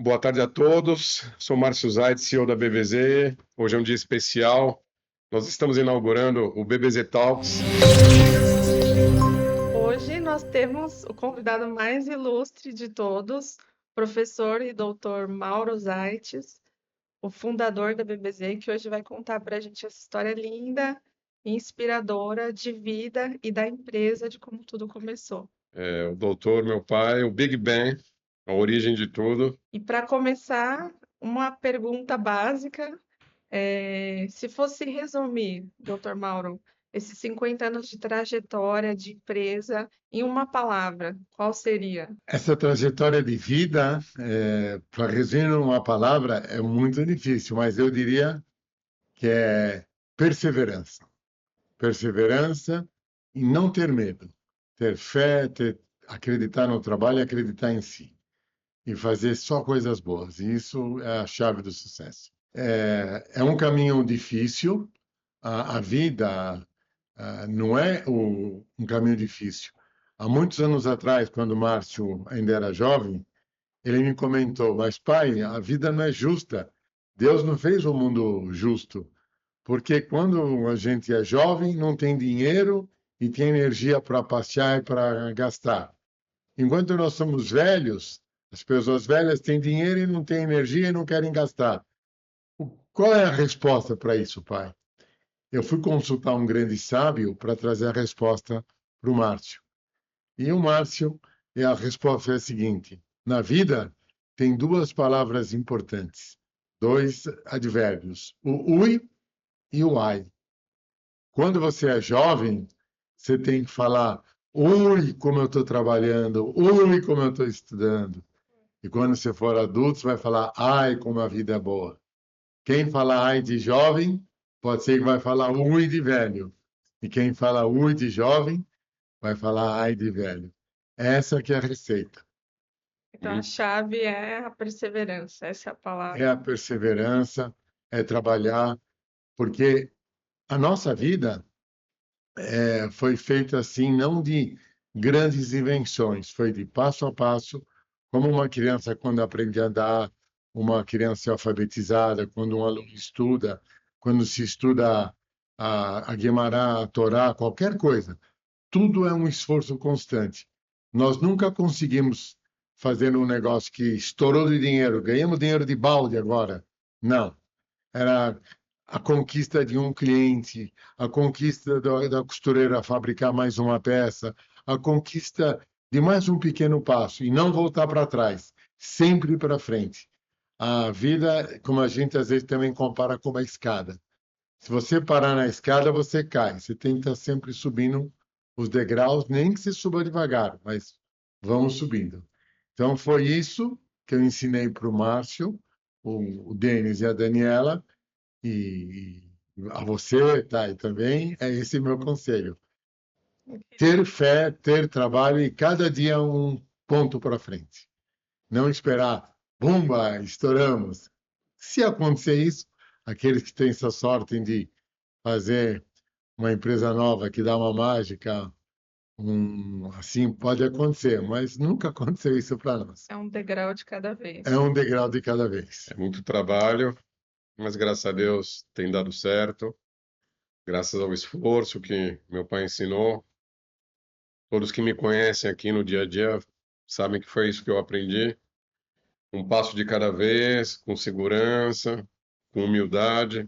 Boa tarde a todos. Sou Márcio Zait, CEO da BBZ. Hoje é um dia especial. Nós estamos inaugurando o BBZ Talks. Hoje nós temos o convidado mais ilustre de todos, professor e doutor Mauro Zaites, o fundador da BBZ, que hoje vai contar para a gente essa história linda e inspiradora de vida e da empresa, de como tudo começou. O doutor, meu pai, o Big Bang, a origem de tudo. E para começar, uma pergunta básica. Se fosse resumir, doutor Mauro, esses 50 anos de trajetória de empresa em uma palavra, qual seria? Essa trajetória de vida, para resumir uma palavra, é muito difícil, mas eu diria que é perseverança. Perseverança e não ter medo. Ter fé, acreditar no trabalho e acreditar em si. E fazer só coisas boas. E isso é a chave do sucesso. É um caminho difícil. A vida não é um caminho difícil. Há muitos anos atrás, quando o Márcio ainda era jovem, ele me comentou: mas pai, a vida não é justa. Deus não fez o mundo justo. Porque quando a gente é jovem, não tem dinheiro e tem energia para passear e para gastar. Enquanto nós somos velhos, as pessoas velhas têm dinheiro e não têm energia e não querem gastar. Qual é a resposta para isso, pai? Eu fui consultar um grande sábio para trazer a resposta para o Márcio. E o Márcio, a resposta é a seguinte: na vida tem duas palavras importantes, dois advérbios, o ui e o ai. Quando você é jovem, você tem que falar ui, como eu estou trabalhando, ui, como eu estou estudando. E quando você for adulto, você vai falar ai, como a vida é boa. Quem fala ai de jovem, pode ser que vai falar ui de velho. E quem fala ui de jovem, vai falar ai de velho. Essa que é a receita. Então, a chave é a perseverança, essa é a É a palavra. perseverança, é trabalhar, porque a nossa vida foi feita assim, não de grandes invenções, foi de passo a passo, como uma criança quando aprende a andar, uma criança alfabetizada, quando um aluno estuda, quando se estuda a Guimarães, a Torá, qualquer coisa. Tudo é um esforço constante. Nós nunca conseguimos fazer um negócio que estourou de dinheiro, ganhamos dinheiro de balde agora. Não. Era a conquista de um cliente, a conquista da costureira fabricar mais uma peça, a conquista de mais um pequeno passo e não voltar para trás, sempre para frente. A vida, como a gente às vezes também compara com uma escada. Se você parar na escada, você cai. Você tem que estar sempre subindo os degraus, nem que você suba devagar, mas vamos subindo. Então foi isso que eu ensinei para o Márcio, o Denis e a Daniela, e a você, Thay, também, é esse meu conselho. Ter fé, ter trabalho e cada dia um ponto para frente. Não esperar, bomba, estouramos. Se acontecer isso, aqueles que têm essa sorte de fazer uma empresa nova que dá uma mágica, assim pode acontecer, mas nunca aconteceu isso para nós. É um degrau de cada É vez. um degrau de cada vez. É muito trabalho, mas graças a Deus tem dado certo. Graças ao esforço que meu pai ensinou. Todos que me conhecem aqui no dia a dia sabem que foi isso que eu aprendi. Um passo de cada vez, com segurança, com humildade.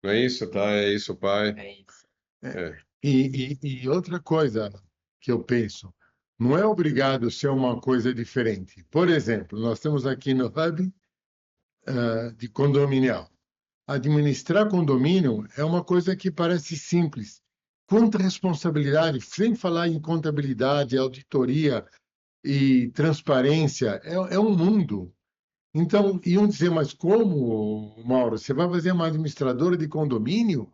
Não é isso, tá? É isso, pai. É isso. É. E outra coisa que eu penso, não é obrigado a ser uma coisa diferente. Por exemplo, nós temos aqui no Hub de condominial. Administrar condomínio é uma coisa que parece simples. Quanta responsabilidade, sem falar em contabilidade, auditoria e transparência, é um mundo. Então, iam dizer, mas como, Mauro, você vai fazer uma administradora de condomínio?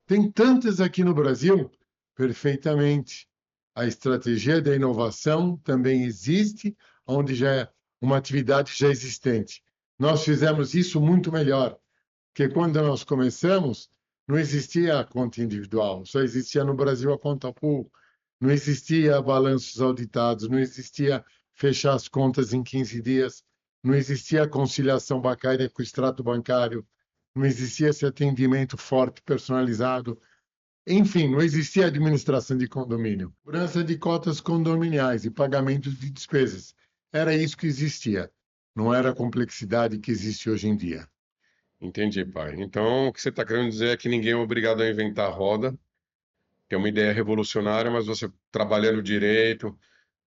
Tem tantas aqui no Brasil? Perfeitamente. A estratégia da inovação também existe, onde já é uma atividade já existente. Nós fizemos isso muito melhor, porque quando nós começamos, não existia a conta individual, só existia no Brasil a conta pool, não existia balanços auditados, não existia fechar as contas em 15 dias. não existia conciliação bancária com o extrato bancário, não existia esse atendimento forte, personalizado. Enfim, não existia administração de condomínio, cobrança de cotas condominiais e pagamento de despesas. Era isso que existia. Não era a complexidade que existe hoje em dia. Entendi, pai. Então, o que você está querendo dizer é que ninguém é obrigado a inventar a roda, que é uma ideia revolucionária, mas você trabalhando direito,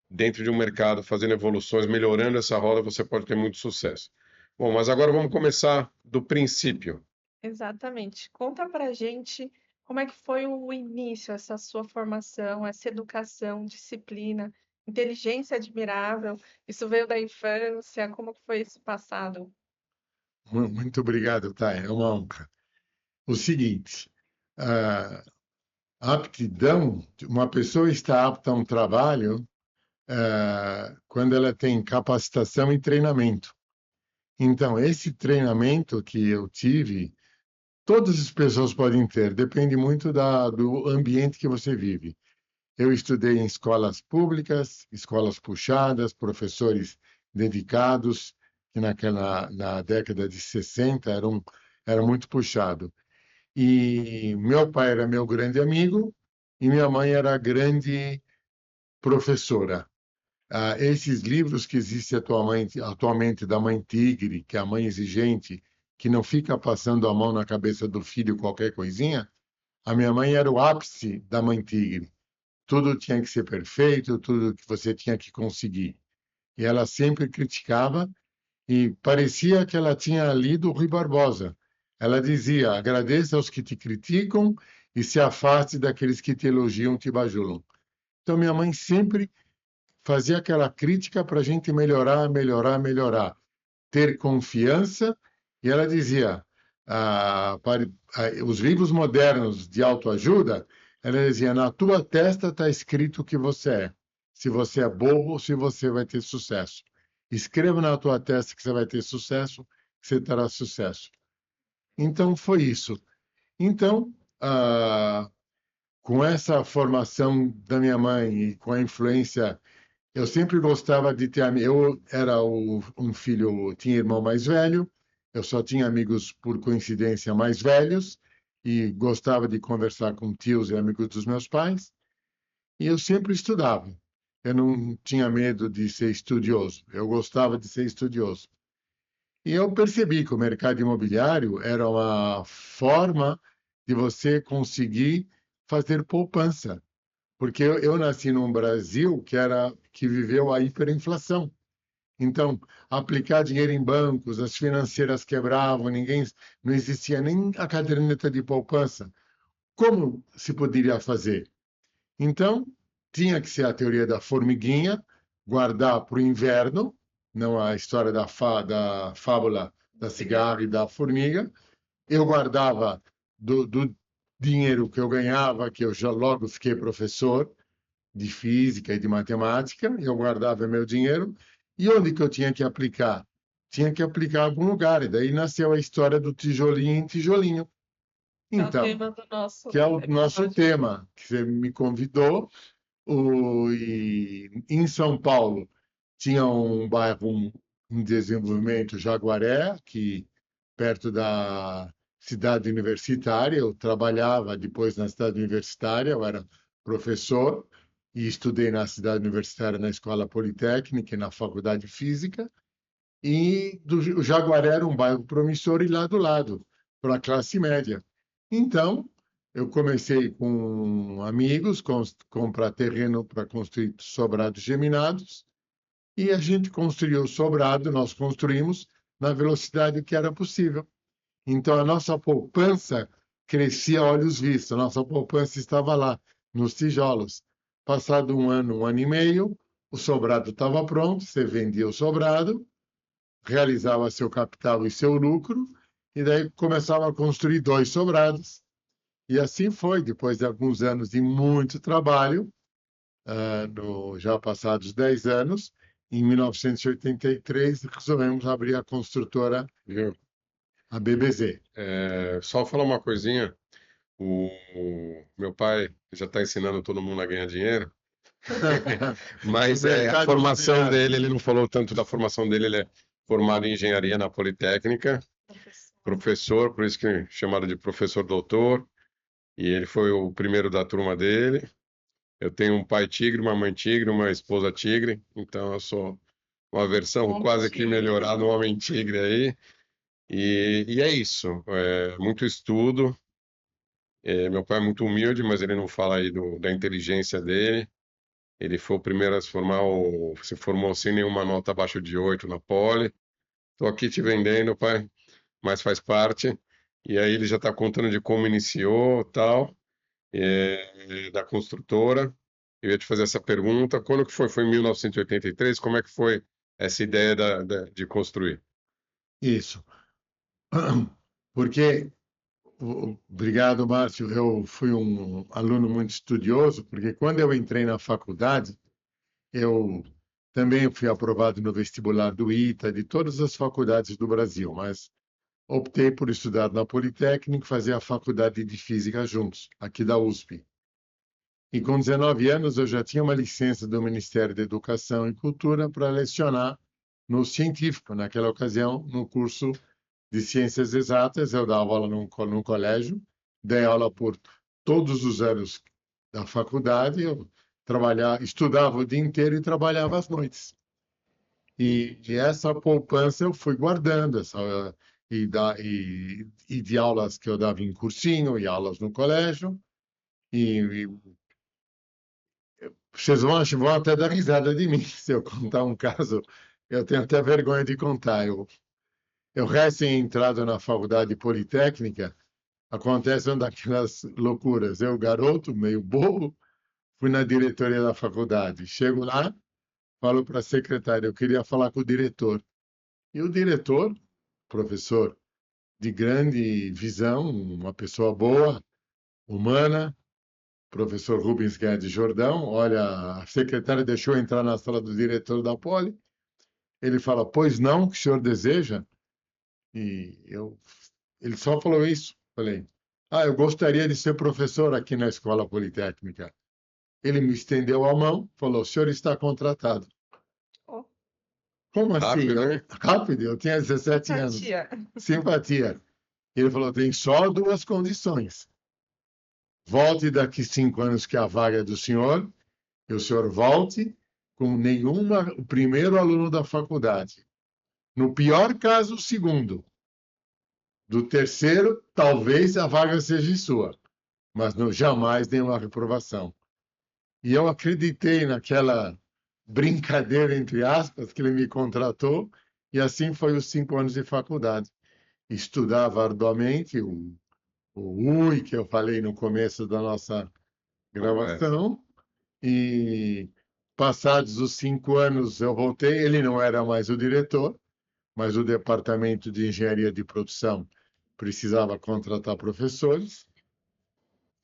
dentro de um mercado, fazendo evoluções, melhorando essa roda, você pode ter muito sucesso. Bom, mas agora vamos começar do princípio. Exatamente. Conta pra gente como é que foi o início, essa sua formação, essa educação, disciplina, inteligência admirável. Isso veio da infância? Como que foi esse passado? Muito obrigado, Thay. É uma honra. O seguinte, a aptidão, uma pessoa está apta a um trabalho quando ela tem capacitação e treinamento. Então, esse treinamento que eu tive, todas as pessoas podem ter, depende muito do ambiente que você vive. Eu estudei em escolas públicas, escolas puxadas, professores dedicados, que na década de 60 era muito puxado. E meu pai era meu grande amigo e minha mãe era a grande professora. Esses livros que existem atualmente da Mãe Tigre, que é a mãe exigente, que não fica passando a mão na cabeça do filho qualquer coisinha, a minha mãe era o ápice da Mãe Tigre. Tudo tinha que ser perfeito, tudo que você tinha que conseguir. E ela sempre criticava e parecia que ela tinha lido Rui Barbosa. Ela dizia: agradeça aos que te criticam e se afaste daqueles que te elogiam, te bajulam. Então, minha mãe sempre fazia aquela crítica para a gente melhorar, melhorar, melhorar. Ter confiança. E ela dizia: os livros modernos de autoajuda, ela dizia: na tua testa está escrito o que você é. Se você é bobo ou se você vai ter sucesso. Escreva na tua testa que você vai ter sucesso, que você terá sucesso. Então, foi isso. Então, com essa formação da minha mãe e com a influência, eu sempre gostava de ter amigos. Eu era um filho, tinha irmão mais velho, eu só tinha amigos por coincidência mais velhos e gostava de conversar com tios e amigos dos meus pais. E eu sempre estudava. Eu não tinha medo de ser estudioso, eu gostava de ser estudioso. E eu percebi que o mercado imobiliário era uma forma de você conseguir fazer poupança, porque eu nasci num Brasil que viveu a hiperinflação. Então, aplicar dinheiro em bancos, as financeiras quebravam, não existia nem a caderneta de poupança. Como se poderia fazer? Então, tinha que ser a teoria da formiguinha, guardar para o inverno, não a história da fábula da cigarra e da formiga. Eu guardava do dinheiro que eu ganhava, que eu já logo fiquei professor de física e de matemática, eu guardava meu dinheiro. E onde que eu tinha que aplicar? Tinha que aplicar em algum lugar. E daí nasceu a história do tijolinho em tijolinho. Que é o Então, tema do nosso que é o nosso episódio. tema, que você me convidou. Em São Paulo tinha um bairro em desenvolvimento, Jaguaré, que perto da cidade universitária. Eu trabalhava depois na cidade universitária, eu era professor e estudei na cidade universitária, na Escola Politécnica e na Faculdade de Física. E o Jaguaré era um bairro promissor e lá do lado, para a classe média. Então, eu comecei com amigos, comprar terreno para construir sobrados geminados, e a gente construiu o sobrado, nós construímos na velocidade que era possível. Então, a nossa poupança crescia a olhos vistos, a nossa poupança estava lá, nos tijolos. Passado um ano e meio, o sobrado estava pronto, você vendia o sobrado, realizava seu capital e seu lucro, e daí começava a construir dois sobrados. E assim foi, depois de alguns anos de muito trabalho, já passados 10 anos, em 1983, resolvemos abrir a construtora, Viu? a BBZ. Só falar uma coisinha. O meu pai já está ensinando todo mundo a ganhar dinheiro, mas O a mercado formação imobiliário. dele, ele não falou tanto da formação dele, ele é formado em engenharia na Politécnica, professor, por isso que chamado de professor doutor, e ele foi o primeiro da turma dele. Eu tenho um pai tigre, uma mãe tigre, uma esposa tigre, então eu sou uma versão Homem quase que tigre. melhorada, um homem tigre aí. E é isso, muito estudo. Meu pai é muito humilde, mas ele não fala aí da inteligência dele. Ele foi o primeiro a se formou sem nenhuma nota abaixo de 8 na Poli. Estou aqui te vendendo, pai, mas faz parte. E aí ele já está contando de como iniciou, tal, da construtora. Eu ia te fazer essa pergunta. Quando que foi? Foi em 1983? Como é que foi essa ideia de construir? Isso. Porque, obrigado, Márcio, eu fui um aluno muito estudioso, porque quando eu entrei na faculdade, eu também fui aprovado no vestibular do ITA, de todas as faculdades do Brasil, mas optei por estudar na Politécnica e fazer a faculdade de Física juntos, aqui da USP. E com 19 anos eu já tinha uma licença do Ministério da Educação e Cultura para lecionar no científico, naquela ocasião, no curso de Ciências Exatas. Eu dava aula num colégio, dei aula por todos os anos da faculdade, eu estudava o dia inteiro e trabalhava às noites. E essa poupança eu fui guardando, e de aulas que eu dava em cursinho, e aulas no colégio, e vocês vão até dar risada de mim se eu contar um caso. Eu tenho até vergonha de contar. Eu recém-entrado na faculdade politécnica, acontece uma daquelas loucuras. Eu, garoto, meio bobo, fui na diretoria da faculdade. Chego lá, falo para a secretária, eu queria falar com o diretor. E o diretor, professor de grande visão, uma pessoa boa, humana, professor Rubens Guedes Jordão, olha, a secretária deixou eu entrar na sala do diretor da Poli. Ele fala, pois não, o que o senhor deseja? E ele só falou isso. Falei, eu gostaria de ser professor aqui na Escola Politécnica. Ele me estendeu a mão, falou, o senhor está contratado. Oh, Como assim? Rápido, hein? Rápido, eu tinha 17 anos. simpatia. Simpatia. Ele falou, tem só duas condições. Volte daqui 5 anos, que a vaga é do senhor, e o senhor volte com o primeiro aluno da faculdade. No pior caso, o segundo. Do terceiro, talvez a vaga seja sua, mas jamais nenhuma reprovação. E eu acreditei naquela brincadeira, entre aspas, que ele me contratou, e assim foi os 5 anos de faculdade. Estudava arduamente o UI, que eu falei no começo da nossa gravação, e passados os 5 anos eu voltei. Ele não era mais o diretor, mas o departamento de engenharia de produção precisava contratar professores.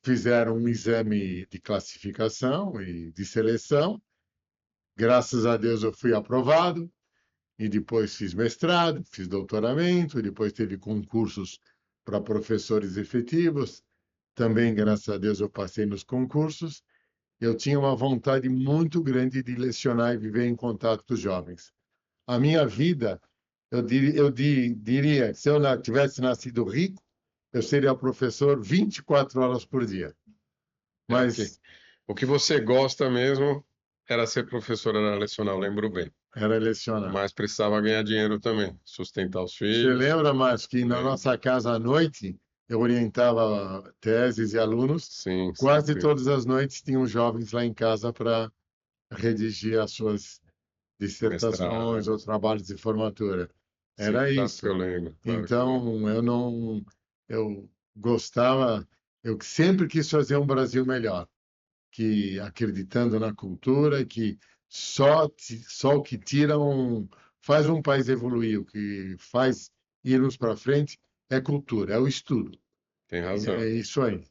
Fizeram um exame de classificação e de seleção. Graças a Deus eu fui aprovado, e depois fiz mestrado, fiz doutoramento, e depois teve concursos para professores efetivos. Também, graças a Deus, eu passei nos concursos. Eu tinha uma vontade muito grande de lecionar e viver em contato com os jovens. A minha vida, diria, se eu tivesse nascido rico, eu seria professor 24 horas por dia. Mas O que você gosta mesmo era ser professor, era lecionar, eu lembro bem. era lecionar. Mas precisava ganhar dinheiro também, sustentar os Você filhos. lembra, Márcio, que na Lembro. nossa casa à noite eu orientava teses e alunos? Sim, Quase sempre. todas as noites tinham jovens lá em casa para redigir as suas dissertações Mestrado. ou trabalhos de formatura. Sim, Era claro que isso. eu lembro. Claro que eu lembro. Então, eu gostava, eu sempre quis fazer um Brasil melhor, que acreditando na cultura, que só o que faz um país evoluir, o que faz irmos para frente é cultura, é o estudo. Tem razão, É isso aí.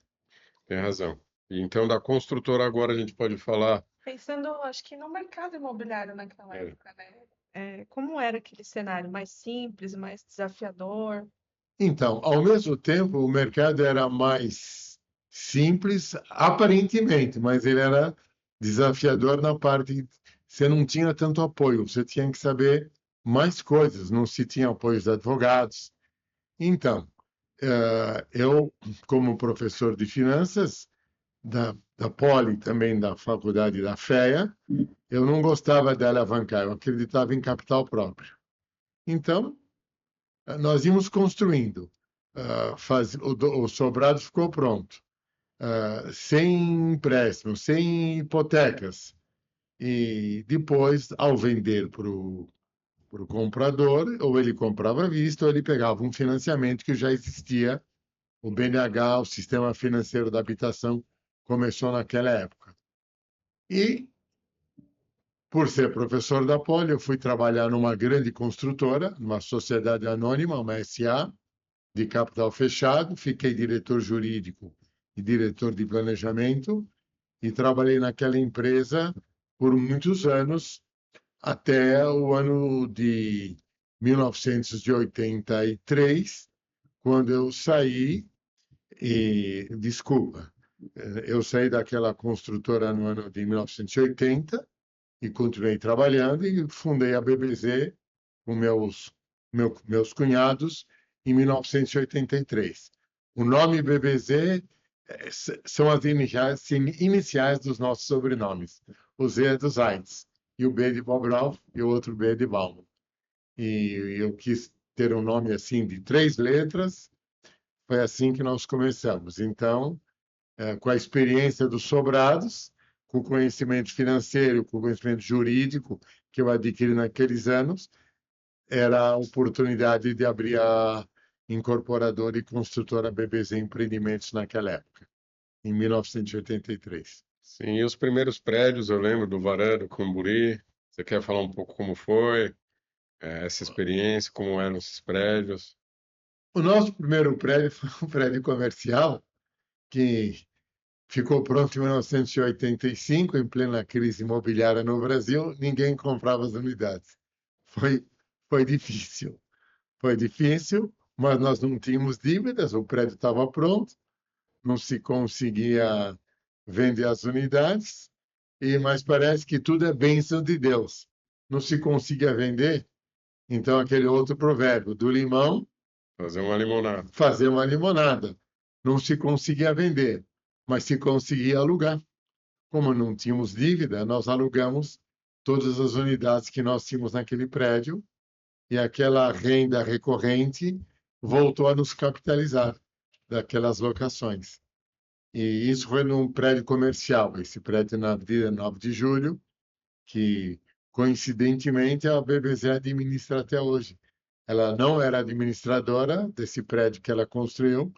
tem razão. E então, da construtora agora a gente pode falar. Pensando, acho que no mercado imobiliário naquela É. época, né? Como era aquele cenário? Mais simples, mais desafiador? Então, ao mesmo tempo, o mercado era mais simples, aparentemente, mas ele era desafiador na parte. Você não tinha tanto apoio, você tinha que saber mais coisas, não se tinha apoio de advogados. Então, eu, como professor de finanças da Poli, também da faculdade da FEA, eu não gostava de alavancar, eu acreditava em capital próprio. Então, nós íamos construindo. O sobrado ficou pronto, sem empréstimo, sem hipotecas. E depois, ao vender para o comprador, ou ele comprava à vista, ou ele pegava um financiamento que já existia. O BNH, o Sistema Financeiro da Habitação, começou naquela época. E, por ser professor da Poli, eu fui trabalhar numa grande construtora, numa sociedade anônima, uma SA, de capital fechado. Fiquei diretor jurídico e diretor de planejamento e trabalhei naquela empresa por muitos anos, até o ano de 1983, quando eu saí desculpa, eu saí daquela construtora no ano de 1980 e continuei trabalhando e fundei a BBZ com meus cunhados em 1983. O nome BBZ são as iniciais dos nossos sobrenomes. O Z é dos Ains, e o B de Bobroff, e o outro B de Bauman. E eu quis ter um nome assim de 3 letras, foi assim que nós começamos. Então, com a experiência dos sobrados, com o conhecimento financeiro, com o conhecimento jurídico que eu adquiri naqueles anos, era a oportunidade de abrir a incorporadora e construtora BBZ Empreendimentos naquela época, em 1983. Sim, e os primeiros prédios, eu lembro do Varanda, do Camburi. Você quer falar um pouco como foi, essa experiência, como eram esses prédios? O nosso primeiro prédio foi um prédio comercial que ficou pronto em 1985, em plena crise imobiliária no Brasil. Ninguém comprava as unidades. Foi, foi difícil. Foi difícil, mas nós não tínhamos dívidas, o prédio estava pronto, não se conseguia vender as unidades, mas parece que tudo é bênção de Deus. Não se conseguia vender, então aquele outro provérbio, do limão Fazer uma limonada. fazer uma limonada. Não se conseguia vender, mas se conseguia alugar. Como não tínhamos dívida, nós alugamos todas as unidades que nós tínhamos naquele prédio e aquela renda recorrente voltou a nos capitalizar daquelas locações. E isso foi num prédio comercial, esse prédio na Avenida 9 de Julho, que coincidentemente a BBZ administra até hoje. Ela não era administradora desse prédio que ela construiu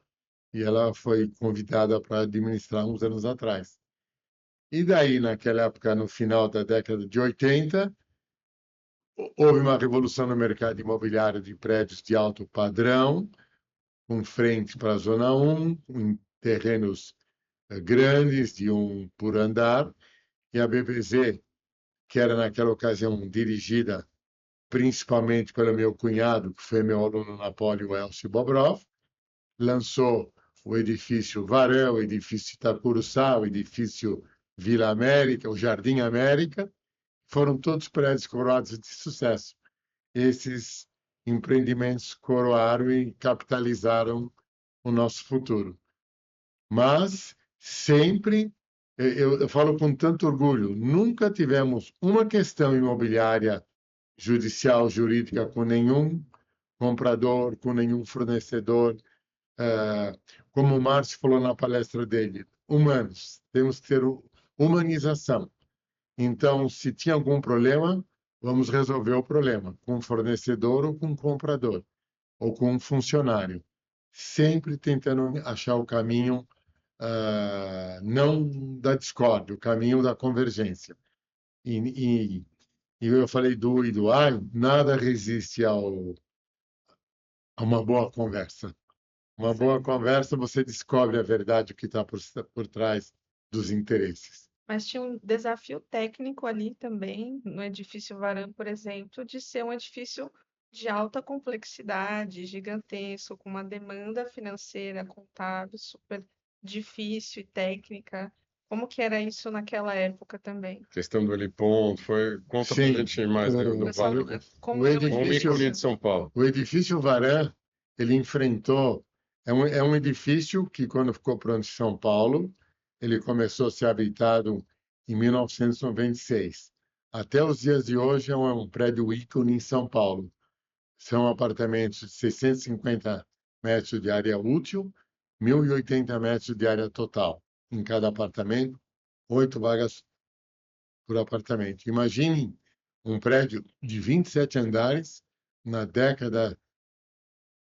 e ela foi convidada para administrar uns anos atrás. E daí, naquela época, no final da década de 80, houve uma revolução no mercado imobiliário de prédios de alto padrão, com frente para a Zona 1, em terrenos grandes, de um por andar, e a BBZ, que era naquela ocasião dirigida principalmente pelo meu cunhado, que foi meu aluno na Poli, o Elcio Bobrov, lançou o edifício Varão, o edifício Itacuruçá, o edifício Vila América, o Jardim América, foram todos prédios coroados de sucesso. Esses empreendimentos coroaram e capitalizaram o nosso futuro. Mas sempre, eu falo com tanto orgulho, nunca tivemos uma questão imobiliária, judicial, jurídica com nenhum comprador, com nenhum fornecedor. Como o Márcio falou na palestra dele, humanos, temos que ter humanização. Então, se tinha algum problema, vamos resolver o problema com o fornecedor ou com o comprador, ou com um funcionário. Sempre tentando achar o caminho, não da discórdia, o caminho da convergência. E eu falei do e do ai, nada resiste a uma boa conversa. Uma boa conversa, você descobre a verdade, o que está por trás dos interesses. Mas tinha um desafio técnico ali também, no edifício Varam, por exemplo, de ser um edifício de alta complexidade, gigantesco, com uma demanda financeira, contábil super difícil e técnica. Como que era isso naquela época também? Questão do heliponto, conta pra Sim, gente mais do Pessoal, Vale, como o era o um edifício, ícone de edifício? São Paulo. o edifício Varan, ele enfrentou, é um edifício que quando ficou pronto em São Paulo, ele começou a ser habitado em 1996. Até os dias de hoje é um prédio ícone em São Paulo. São apartamentos de 650 metros de área útil, 1.080 metros de área total em cada apartamento, 8 vagas por apartamento. Imagine um prédio de 27 andares na década,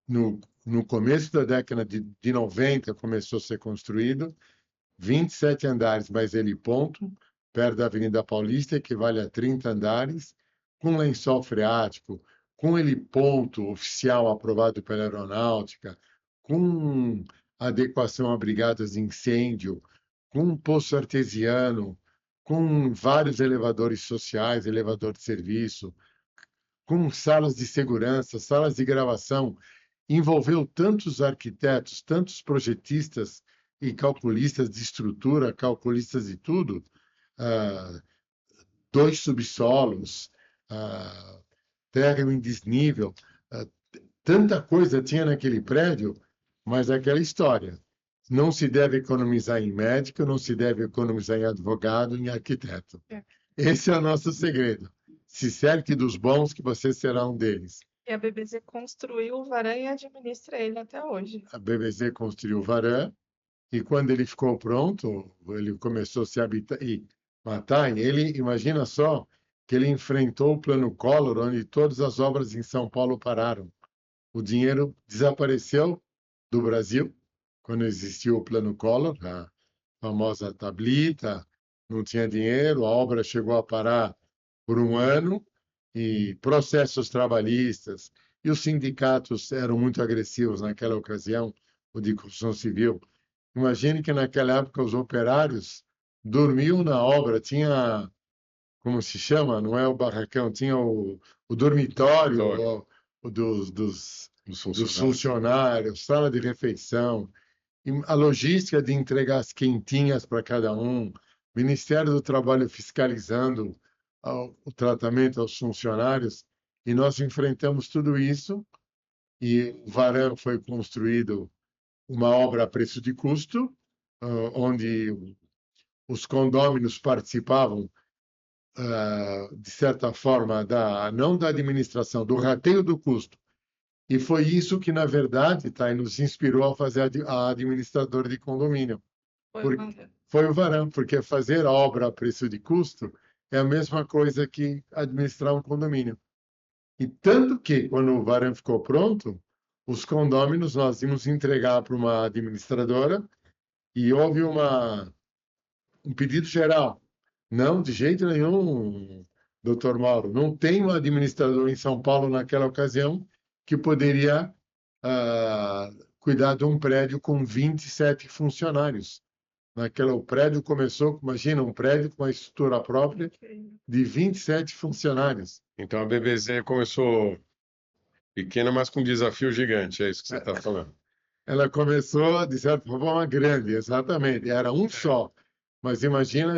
no começo da década de 90 começou a ser construído, 27 andares, mas ele ponto, perto da Avenida Paulista, equivale a 30 andares, com lençol freático, com ele ponto oficial aprovado pela Aeronáutica, com adequação a brigadas de incêndio, com um poço artesiano, com vários elevadores sociais, elevador de serviço, com salas de segurança, salas de gravação, envolveu tantos arquitetos, tantos projetistas e calculistas de estrutura, calculistas de tudo, ah, 2 subsolos, ah, térreo em desnível, ah, tanta coisa tinha naquele prédio, mas é aquela história. Não se deve economizar em médico, não se deve economizar em advogado, em arquiteto. É. Esse é o nosso segredo. Se cerque dos bons, que você será um deles. E a BBZ construiu o Varan e administra ele até hoje. A BBC construiu o Varan e quando ele ficou pronto, ele começou a se habitar e matar. E ele, imagina só, que ele enfrentou o Plano Collor, onde todas as obras em São Paulo pararam. O dinheiro desapareceu do Brasil quando existiu o Plano Collor, a famosa tablita, não tinha dinheiro, a obra chegou a parar por um ano e processos trabalhistas. E os sindicatos eram muito agressivos naquela ocasião, o de construção civil. Imagine que naquela época os operários dormiam na obra, tinha, como se chama? Não é o barracão, tinha o dormitório o Dos dos funcionários. funcionários, sala de refeição, e a logística de entregar as quentinhas para cada um, Ministério do Trabalho fiscalizando o tratamento aos funcionários, e nós enfrentamos tudo isso, e o Varan foi construído uma obra a preço de custo, onde os condôminos participavam, de certa forma, não da administração, do rateio do custo. E foi isso que, na verdade, tá, nos inspirou a fazer a administradora de condomínio. Foi o Por- Varan. Foi o Varan, porque fazer a obra a preço de custo é a mesma coisa que administrar um condomínio. E tanto que, quando o Varan ficou pronto, os condôminos nós íamos entregar para uma administradora e houve um pedido geral. Não, de jeito nenhum, doutor Mauro. Não tem um administrador em São Paulo naquela ocasião que poderia cuidar de um prédio com 27 funcionários. O prédio começou, imagina, um prédio com uma estrutura própria de 27 funcionários. Então a BBZ começou pequena, mas com um desafio gigante, é isso que você está falando. Ela começou, de certa forma, grande, exatamente. Era um só. Mas imagina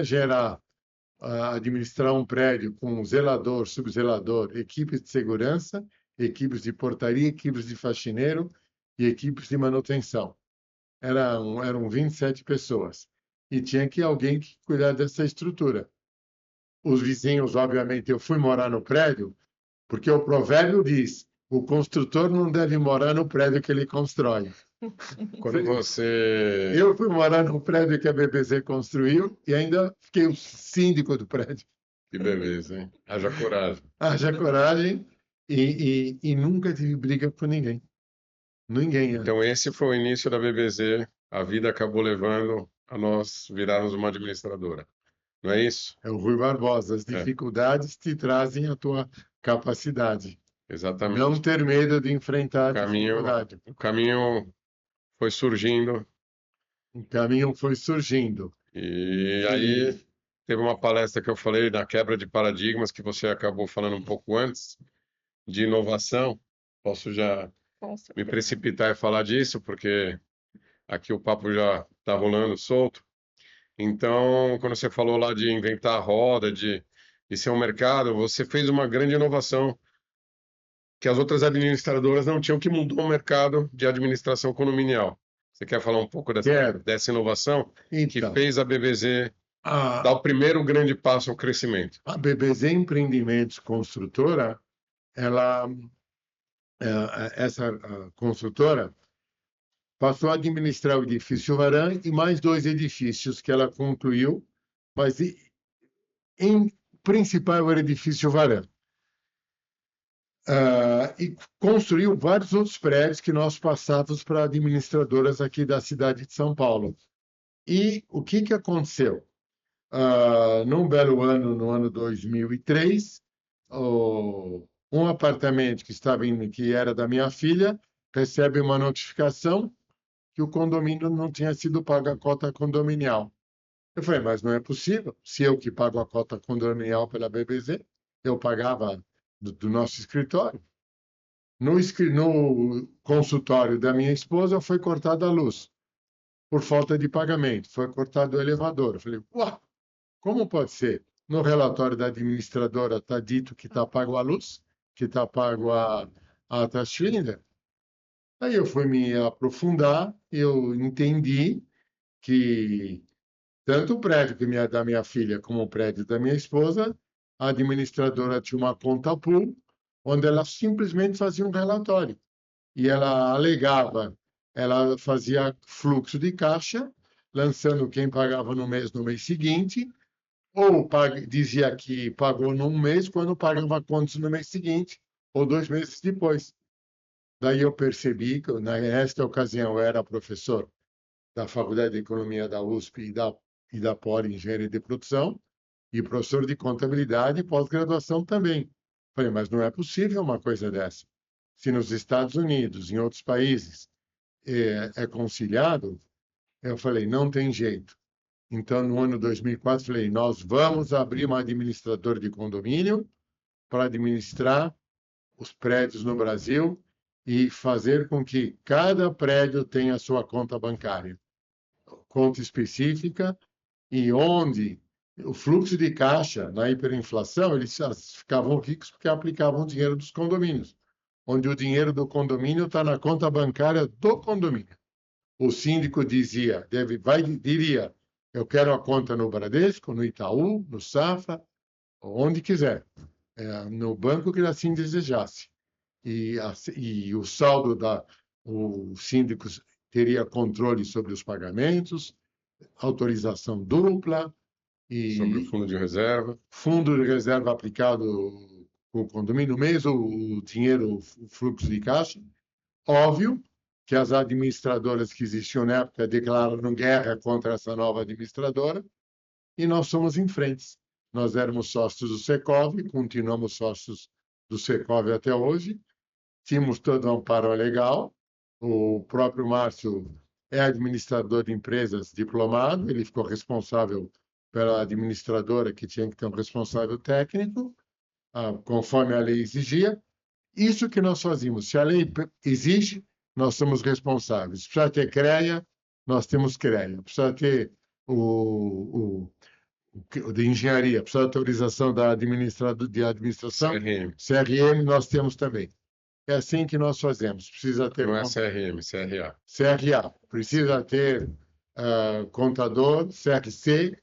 administrar um prédio com zelador, subzelador, equipes de segurança, equipes de portaria, equipes de faxineiro e equipes de manutenção. Eram 27 pessoas. E tinha que alguém que cuidar dessa estrutura. Os vizinhos, obviamente, eu fui morar no prédio, porque o provérbio diz: o construtor não deve morar no prédio que ele constrói. Quando você... Eu fui morar no prédio que a BBC construiu e ainda fiquei o síndico do prédio. Que beleza, hein? Haja coragem. Haja coragem e nunca tive briga com ninguém. Ninguém. Então esse foi o início da BBZ. A vida acabou levando a nós virarmos uma administradora. Não é isso? É o Rui Barbosa. As dificuldades te trazem a tua capacidade. Exatamente. Não ter medo de enfrentar a dificuldade. O caminho foi surgindo. O caminho foi surgindo. E aí teve uma palestra que eu falei da quebra de paradigmas, que você acabou falando um pouco antes, de inovação. Posso já Com me certeza. precipitar e falar disso, porque aqui o papo já está rolando solto. Então, quando você falou lá de inventar a roda, de ser um mercado, você fez uma grande inovação que as outras administradoras não tinham, que mudou o mercado de administração condominial. Você quer falar um pouco Quero. dessa inovação que Então, fez a BBZ dar a, o primeiro grande passo ao crescimento? a BBZ Empreendimentos Construtora, ela, essa construtora passou a administrar o edifício Varan e mais 2 edifícios que ela concluiu, mas em principal era o edifício Varan. E construiu vários outros prédios que nós passávamos para administradoras aqui da cidade de São Paulo. E o que aconteceu? Num belo ano, no ano 2003, um apartamento que era da minha filha recebe uma notificação que o condomínio não tinha sido pago a cota condominial. Eu falei, mas não é possível. Se eu que pago a cota condominial pela BBZ, eu pagava do nosso escritório. No consultório da minha esposa foi cortada a luz por falta de pagamento. Foi cortado o elevador. Eu falei, uau, como pode ser? No relatório da administradora está dito que está pago a luz, que está pago a taxa. Aí eu fui me aprofundar, eu entendi que tanto o prédio da minha filha como o prédio da minha esposa, a administradora tinha uma conta pool, onde ela simplesmente fazia um relatório. E ela alegava, ela fazia fluxo de caixa, lançando quem pagava no mês seguinte, ou dizia que pagou num mês, quando pagava contas no mês seguinte, ou 2 meses depois. Daí eu percebi que, nesta ocasião, eu era professor da Faculdade de Economia da USP e da Poli Engenharia de Produção, e professor de contabilidade e pós-graduação também. Falei, mas não é possível uma coisa dessa. Se nos Estados Unidos, em outros países, é conciliado, eu falei, não tem jeito. Então, no ano 2004, falei, nós vamos abrir uma administradora de condomínio para administrar os prédios no Brasil e fazer com que cada prédio tenha a sua conta bancária, conta específica, e onde o fluxo de caixa na hiperinflação, eles ficavam ricos porque aplicavam o dinheiro dos condomínios, onde o dinheiro do condomínio está na conta bancária do condomínio. O síndico diria, eu quero a conta no Bradesco, no Itaú, no Safra, onde quiser, no banco que ele assim desejasse. E o saldo o síndico teria controle sobre os pagamentos, autorização dupla Sobre o e fundo de reserva. fundo de reserva aplicado com o condomínio, mesmo o dinheiro, o fluxo de caixa. Óbvio que as administradoras que existiam na época declararam guerra contra essa nova administradora e nós somos em frente. Nós éramos sócios do Secov, continuamos sócios do Secov até hoje. Tínhamos todo um amparo legal. O próprio Márcio é administrador de empresas diplomado, ele ficou responsável pela administradora, que tinha que ter um responsável técnico, conforme a lei exigia. Isso que nós fazíamos. Se a lei exige, nós somos responsáveis. Precisa ter CREA, nós temos CREA. Precisa ter de engenharia, precisa de autorização de administração, CRM, nós temos também. É assim que nós fazemos. Precisa ter Não é CRM, CRA. CRA. Precisa ter contador, CRC,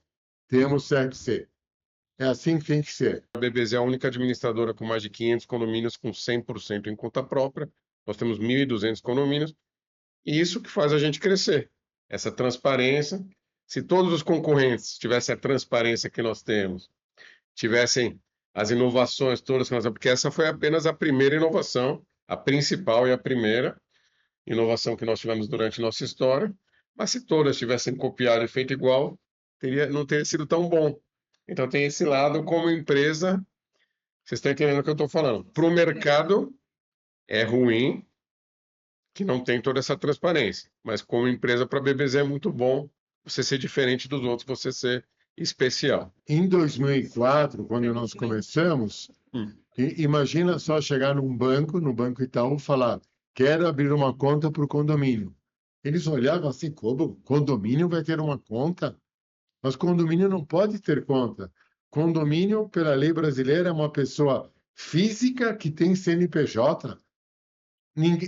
temos CRC. É assim que tem que ser. A BBZ é a única administradora com mais de 500 condomínios com 100% em conta própria. Nós temos 1.200 condomínios. E isso que faz a gente crescer. Essa transparência. Se todos os concorrentes tivessem a transparência que nós temos, tivessem as inovações todas que nós temos, porque essa foi apenas a primeira inovação, a principal e a primeira inovação que nós tivemos durante nossa história. Mas se todas tivessem copiado e feito igual, não teria sido tão bom. Então tem esse lado como empresa, vocês estão entendendo o que eu estou falando. Para o mercado é ruim que não tem toda essa transparência, mas como empresa para a BBZ é muito bom você ser diferente dos outros, você ser especial. Em 2004, quando nós começamos, imagina só chegar no Banco Itaú, e falar, quero abrir uma conta para o condomínio. Eles olhavam assim, como o condomínio vai ter uma conta? Mas condomínio não pode ter conta. Condomínio, pela lei brasileira, é uma pessoa física que tem CNPJ.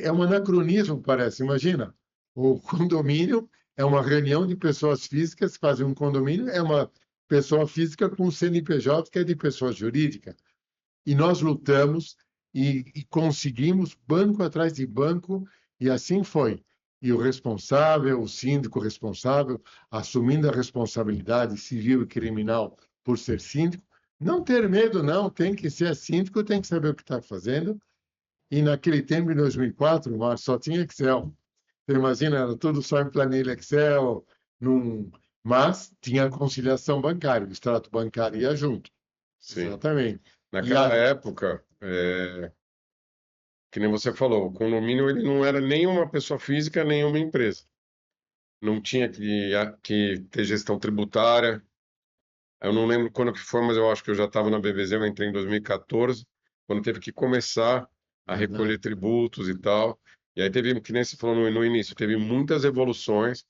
É um anacronismo, parece. Imagina, o condomínio é uma reunião de pessoas físicas que fazem um condomínio, é uma pessoa física com CNPJ que é de pessoa jurídica. E nós lutamos e conseguimos banco atrás de banco, e assim foi. E o responsável, o síndico responsável, assumindo a responsabilidade civil e criminal por ser síndico, não ter medo, não, tem que ser síndico, tem que saber o que está fazendo. E naquele tempo, em 2004, Márcio, só tinha Excel. Você imagina, era tudo só em planilha Excel, num... mas tinha a conciliação bancária, o extrato bancário ia junto. Sim. Exatamente. E Naquela a... época, que nem você falou, o condomínio ele não era nem uma pessoa física, nem uma empresa. Não tinha que ter gestão tributária. Eu não lembro quando que foi, mas eu acho que eu já estava na BBZ, eu entrei em 2014, quando teve que começar a recolher Verdade. tributos e tal. E aí teve, que nem você falou no início, teve muitas evoluções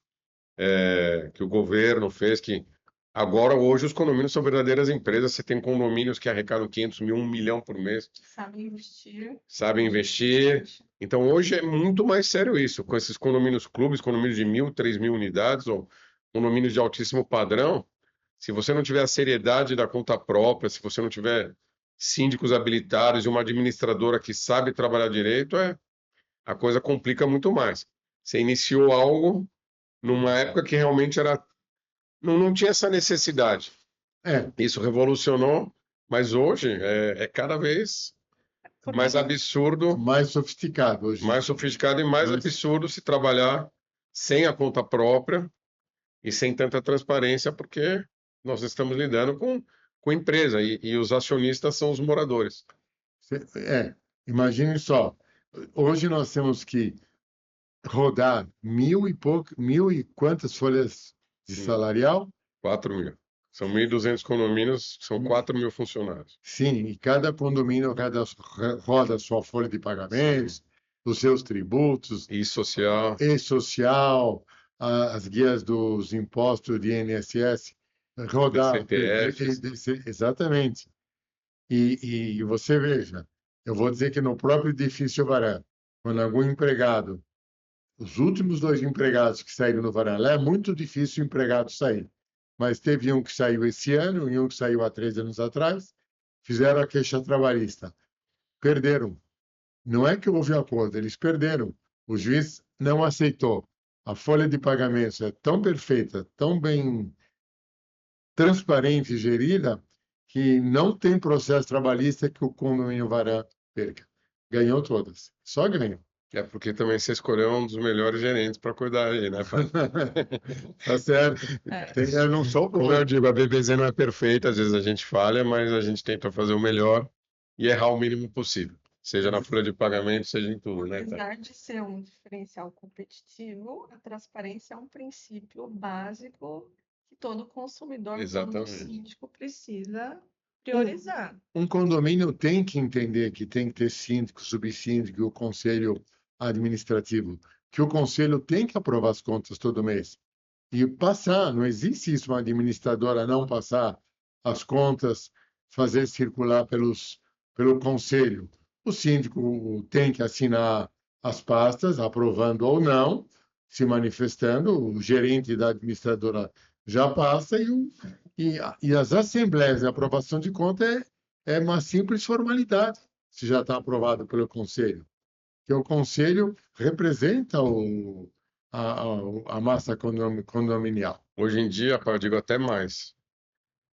que o governo fez, que agora, hoje, os condomínios são verdadeiras empresas. Você tem condomínios que arrecadam 500 mil, 1 milhão por mês, Sabem investir. sabem investir. Então, hoje é muito mais sério isso, com esses condomínios clubes, condomínios de 1.000, 3.000 unidades, ou condomínios de altíssimo padrão. Se você não tiver a seriedade da conta própria, se você não tiver síndicos habilitados e uma administradora que sabe trabalhar direito, a coisa complica muito mais. Você iniciou algo numa época que realmente não tinha essa necessidade. É, Isso revolucionou, mas hoje é cada vez mais absurdo, mais sofisticado hoje em mais dia. sofisticado e mais Mas, absurdo se trabalhar sem a conta própria e sem tanta transparência, porque nós estamos lidando com empresa e os acionistas são os moradores. imagine só, hoje nós temos que rodar mil e quantas folhas de Hum, salarial? 4 mil. São 1.200 condomínios, são 4 mil funcionários. Sim, e cada condomínio roda a sua folha de Sim. pagamentos, os seus tributos, E social, e social, as guias dos impostos de INSS, rodar, PCTFs. exatamente. E você veja, eu vou dizer que no próprio edifício Varã, quando algum empregado, os últimos dois empregados que saíram no Varã, lá é muito difícil o empregado sair, mas teve um que saiu esse ano e um que saiu há 3 anos atrás, fizeram a queixa trabalhista, perderam. Não é que houve acordo, eles perderam. O juiz não aceitou. A folha de pagamentos é tão perfeita, tão bem transparente e gerida, que não tem processo trabalhista que o condomínio Varã perca. Ganhou todas. Só ganhou. É porque também você escolheu um dos melhores gerentes para cuidar aí, né, pai? Tá certo. Eu não sou Como eu digo, a BBZ não é perfeita, às vezes a gente falha, mas a gente tenta fazer o melhor e errar o mínimo possível. Seja na folha de pagamento, seja em tudo, né, tá? Apesar de ser um diferencial competitivo, a transparência é um princípio básico que todo consumidor, todo Exatamente. síndico precisa priorizar. Um condomínio tem que entender que tem que ter síndico, subsíndico e o conselho administrativo, que o conselho tem que aprovar as contas todo mês. E passar, não existe isso, uma administradora não passar as contas, fazer circular pelo conselho. O síndico tem que assinar as pastas, aprovando ou não, se manifestando, o gerente da administradora já passa e as assembleias de aprovação de conta é uma simples formalidade, se já está aprovado pelo conselho. Que o conselho representa a, a massa condominial. Hoje em dia, pai, eu digo até mais.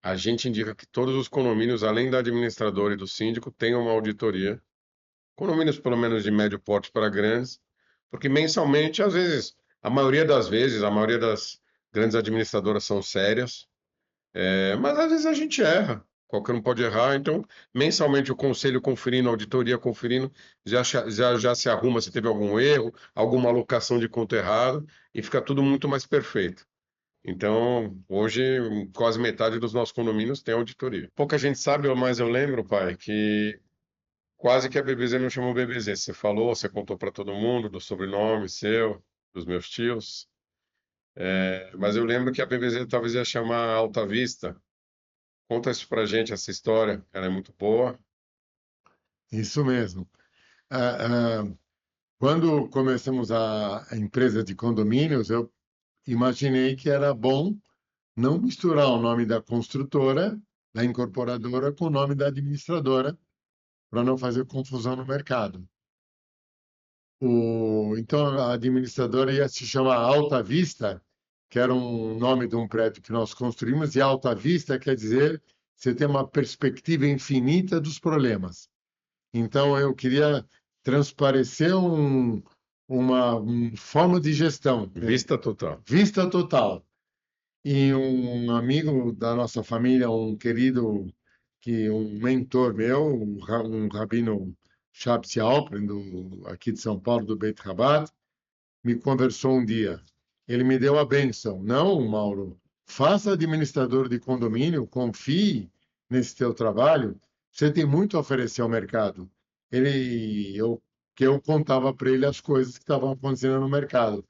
A gente indica que todos os condomínios, além da administradora e do síndico, tenham uma auditoria. Condomínios, pelo menos de médio porte para grandes, porque mensalmente, às vezes, a maioria das vezes, a maioria das grandes administradoras são sérias. Mas às vezes a gente erra, qualquer um pode errar, então mensalmente o conselho conferindo, a auditoria conferindo, já se arruma se teve algum erro, alguma alocação de conta errada, e fica tudo muito mais perfeito. Então, hoje, quase metade dos nossos condomínios tem auditoria. Pouca gente sabe, mas eu lembro, pai, que quase que a BBZ não chamou BBZ. Você falou, você contou para todo mundo do sobrenome seu, dos meus tios. Mas eu lembro que a BBZ talvez ia chamar Alta Vista. Conta isso pra gente, essa história. Ela é muito boa. Isso mesmo. Ah, quando começamos a empresa de condomínios, eu imaginei que era bom não misturar o nome da construtora, da incorporadora, com o nome da administradora, para não fazer confusão no mercado. Então, a administradora ia se chamar Alta Vista, que era um nome de um prédio que nós construímos, e Alta Vista quer dizer você tem uma perspectiva infinita dos problemas. Então, eu queria transparecer uma forma de gestão, Vista total. vista total. E um amigo da nossa família, um mentor meu, um rabino Shabtai Alpern, aqui de São Paulo, do Beit Chabad, me conversou um dia. Ele me deu a bênção. Não, Mauro, faça administrador de condomínio, confie nesse teu trabalho. Você tem muito a oferecer ao mercado. Que eu contava para ele as coisas que estavam acontecendo no mercado.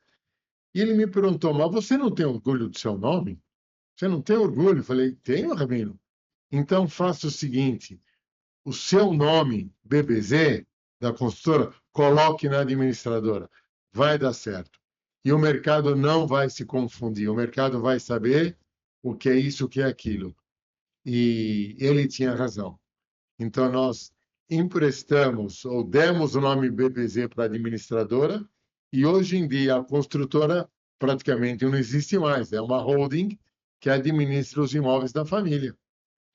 E ele me perguntou, mas você não tem orgulho do seu nome? Você não tem orgulho? Eu falei, tenho, Rabino. Então faça o seguinte, o seu nome, BBZ, da consultora, coloque na administradora. Vai dar certo. E o mercado não vai se confundir. O mercado vai saber o que é isso, o que é aquilo. E ele tinha razão. Então, nós emprestamos ou demos o nome BBZ para a administradora e hoje em dia a construtora praticamente não existe mais. É uma holding que administra os imóveis da família.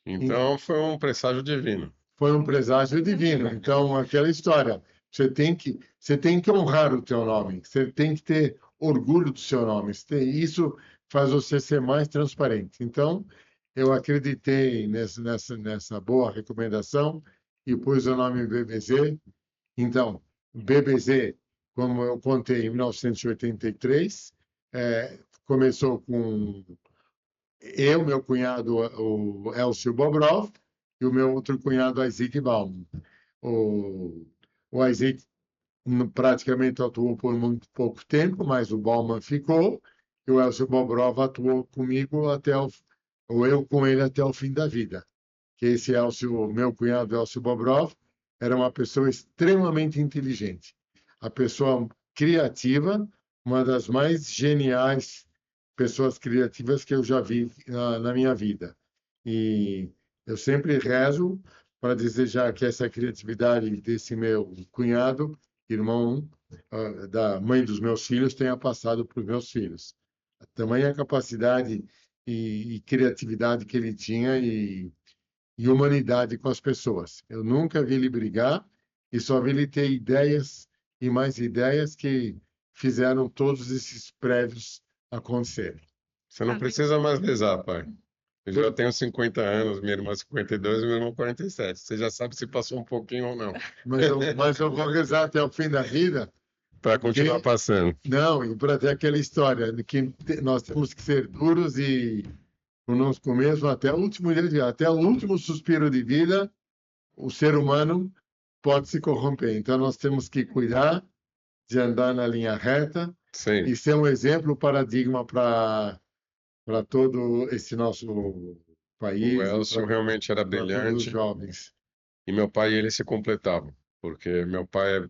Então foi um presságio divino. Foi um presságio divino. Então, aquela história, você tem que honrar o teu nome, você tem que ter orgulho do seu nome. Isso faz você ser mais transparente. Então, eu acreditei nessa boa recomendação e pus o nome BBZ. Então, BBZ, como eu contei, em 1983, começou com eu, meu cunhado, o Elcio Bobrov, e o meu outro cunhado, Isaac Bauman. O, o Isaac praticamente atuou por muito pouco tempo, mas o Bauman ficou, e o Elcio Bobrov atuou comigo ou eu com ele até o fim da vida. Que esse Elcio, meu cunhado Elcio Bobrov, era uma pessoa extremamente inteligente, a pessoa criativa, uma das mais geniais pessoas criativas que eu já vi na minha vida. E eu sempre rezo para desejar que essa criatividade desse meu cunhado, irmão da mãe dos meus filhos, tenha passado para os meus filhos. A tamanha capacidade e criatividade que ele tinha e humanidade com as pessoas. Eu nunca vi ele brigar e só vi ele ter ideias e mais ideias que fizeram todos esses prédios acontecerem. Você não precisa mais rezar, pai. Eu já tenho 50 anos, minha irmã 52 e meu irmão 47. Você já sabe se passou um pouquinho ou não. Mas eu vou rezar até o fim da vida. Para continuar passando. Não, e para ter aquela história de que nós temos que ser duros e conosco mesmo até o último dia de vida, até o último suspiro de vida, o ser humano pode se corromper. Então nós temos que cuidar de andar na linha reta Sim. e ser um exemplo, paradigma para todo esse nosso país, O Elcio realmente era para todos os brilhante jovens. e meu pai e ele se completavam, porque meu pai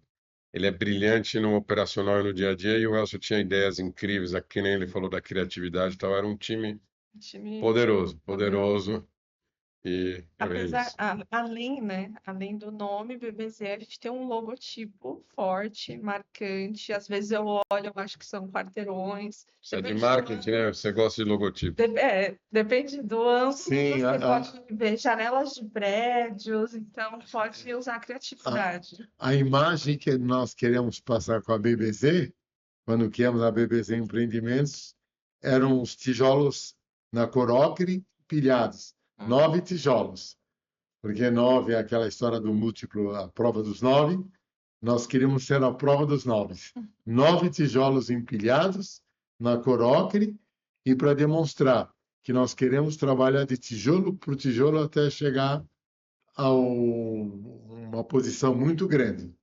ele é brilhante no operacional e no dia a dia e o Elcio tinha ideias incríveis, que nem ele falou da criatividade e tal, era um time Time poderoso, poderoso e era Apesar, isso. além, né, além do nome BBZ, a gente tem um logotipo forte, marcante. Às vezes eu olho, eu acho que são quarteirões. Você é de Depende do marketing, né? Você gosta de logotipo. depende do ângulo, Sim, você pode ver janelas de prédios, então pode usar a criatividade. a imagem que nós queremos passar com a BBC, quando criamos a BBC Empreendimentos, eram os tijolos na cor ocre pilhados, 9 tijolos, porque 9 é aquela história do múltiplo, a prova dos 9. Nós queríamos ser a prova dos 9. 9 tijolos empilhados na cor ocre e para demonstrar que nós queremos trabalhar de tijolo por tijolo até chegar a uma posição muito grande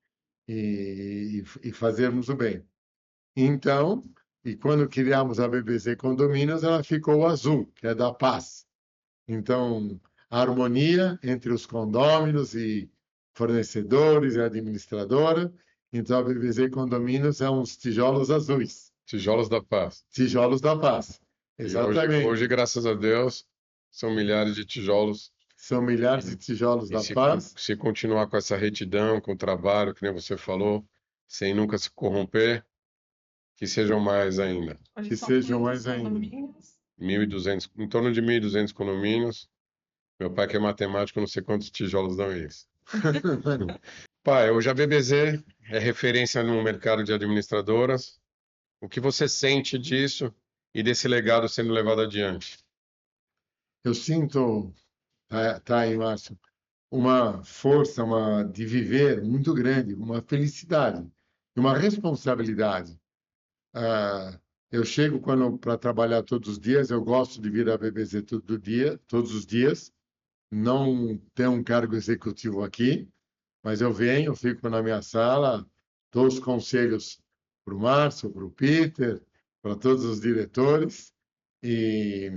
e fazermos o bem. Então, E quando criamos a BBZ Condomínios, ela ficou azul, que é da paz. Então, a harmonia entre os condôminos e fornecedores e administradora. Então, a BBZ Condomínios é uns tijolos azuis, Tijolos da Paz. tijolos da paz. E hoje, Exatamente. graças a Deus, são milhares de tijolos. São milhares de tijolos E da paz. se continuar com essa retidão, com o trabalho, que nem você falou, sem nunca se corromper, que sejam mais ainda. Hoje Que são sejam muitos mais ainda. condomínios. 1.200, em torno de 1.200 condomínios. Meu pai, que é matemático, não sei quantos tijolos dão isso. Pai, hoje a BBZ é referência no mercado de administradoras. O que você sente disso e desse legado sendo levado adiante? Eu sinto, tá aí, Márcio, uma força de viver muito grande, uma felicidade, uma responsabilidade. Ah, eu chego para trabalhar todos os dias, eu gosto de vir à BBZ todo dia, todos os dias. Não tenho um cargo executivo aqui, mas eu venho, fico na minha sala, dou os conselhos para o Márcio, para o Peter, para todos os diretores, e,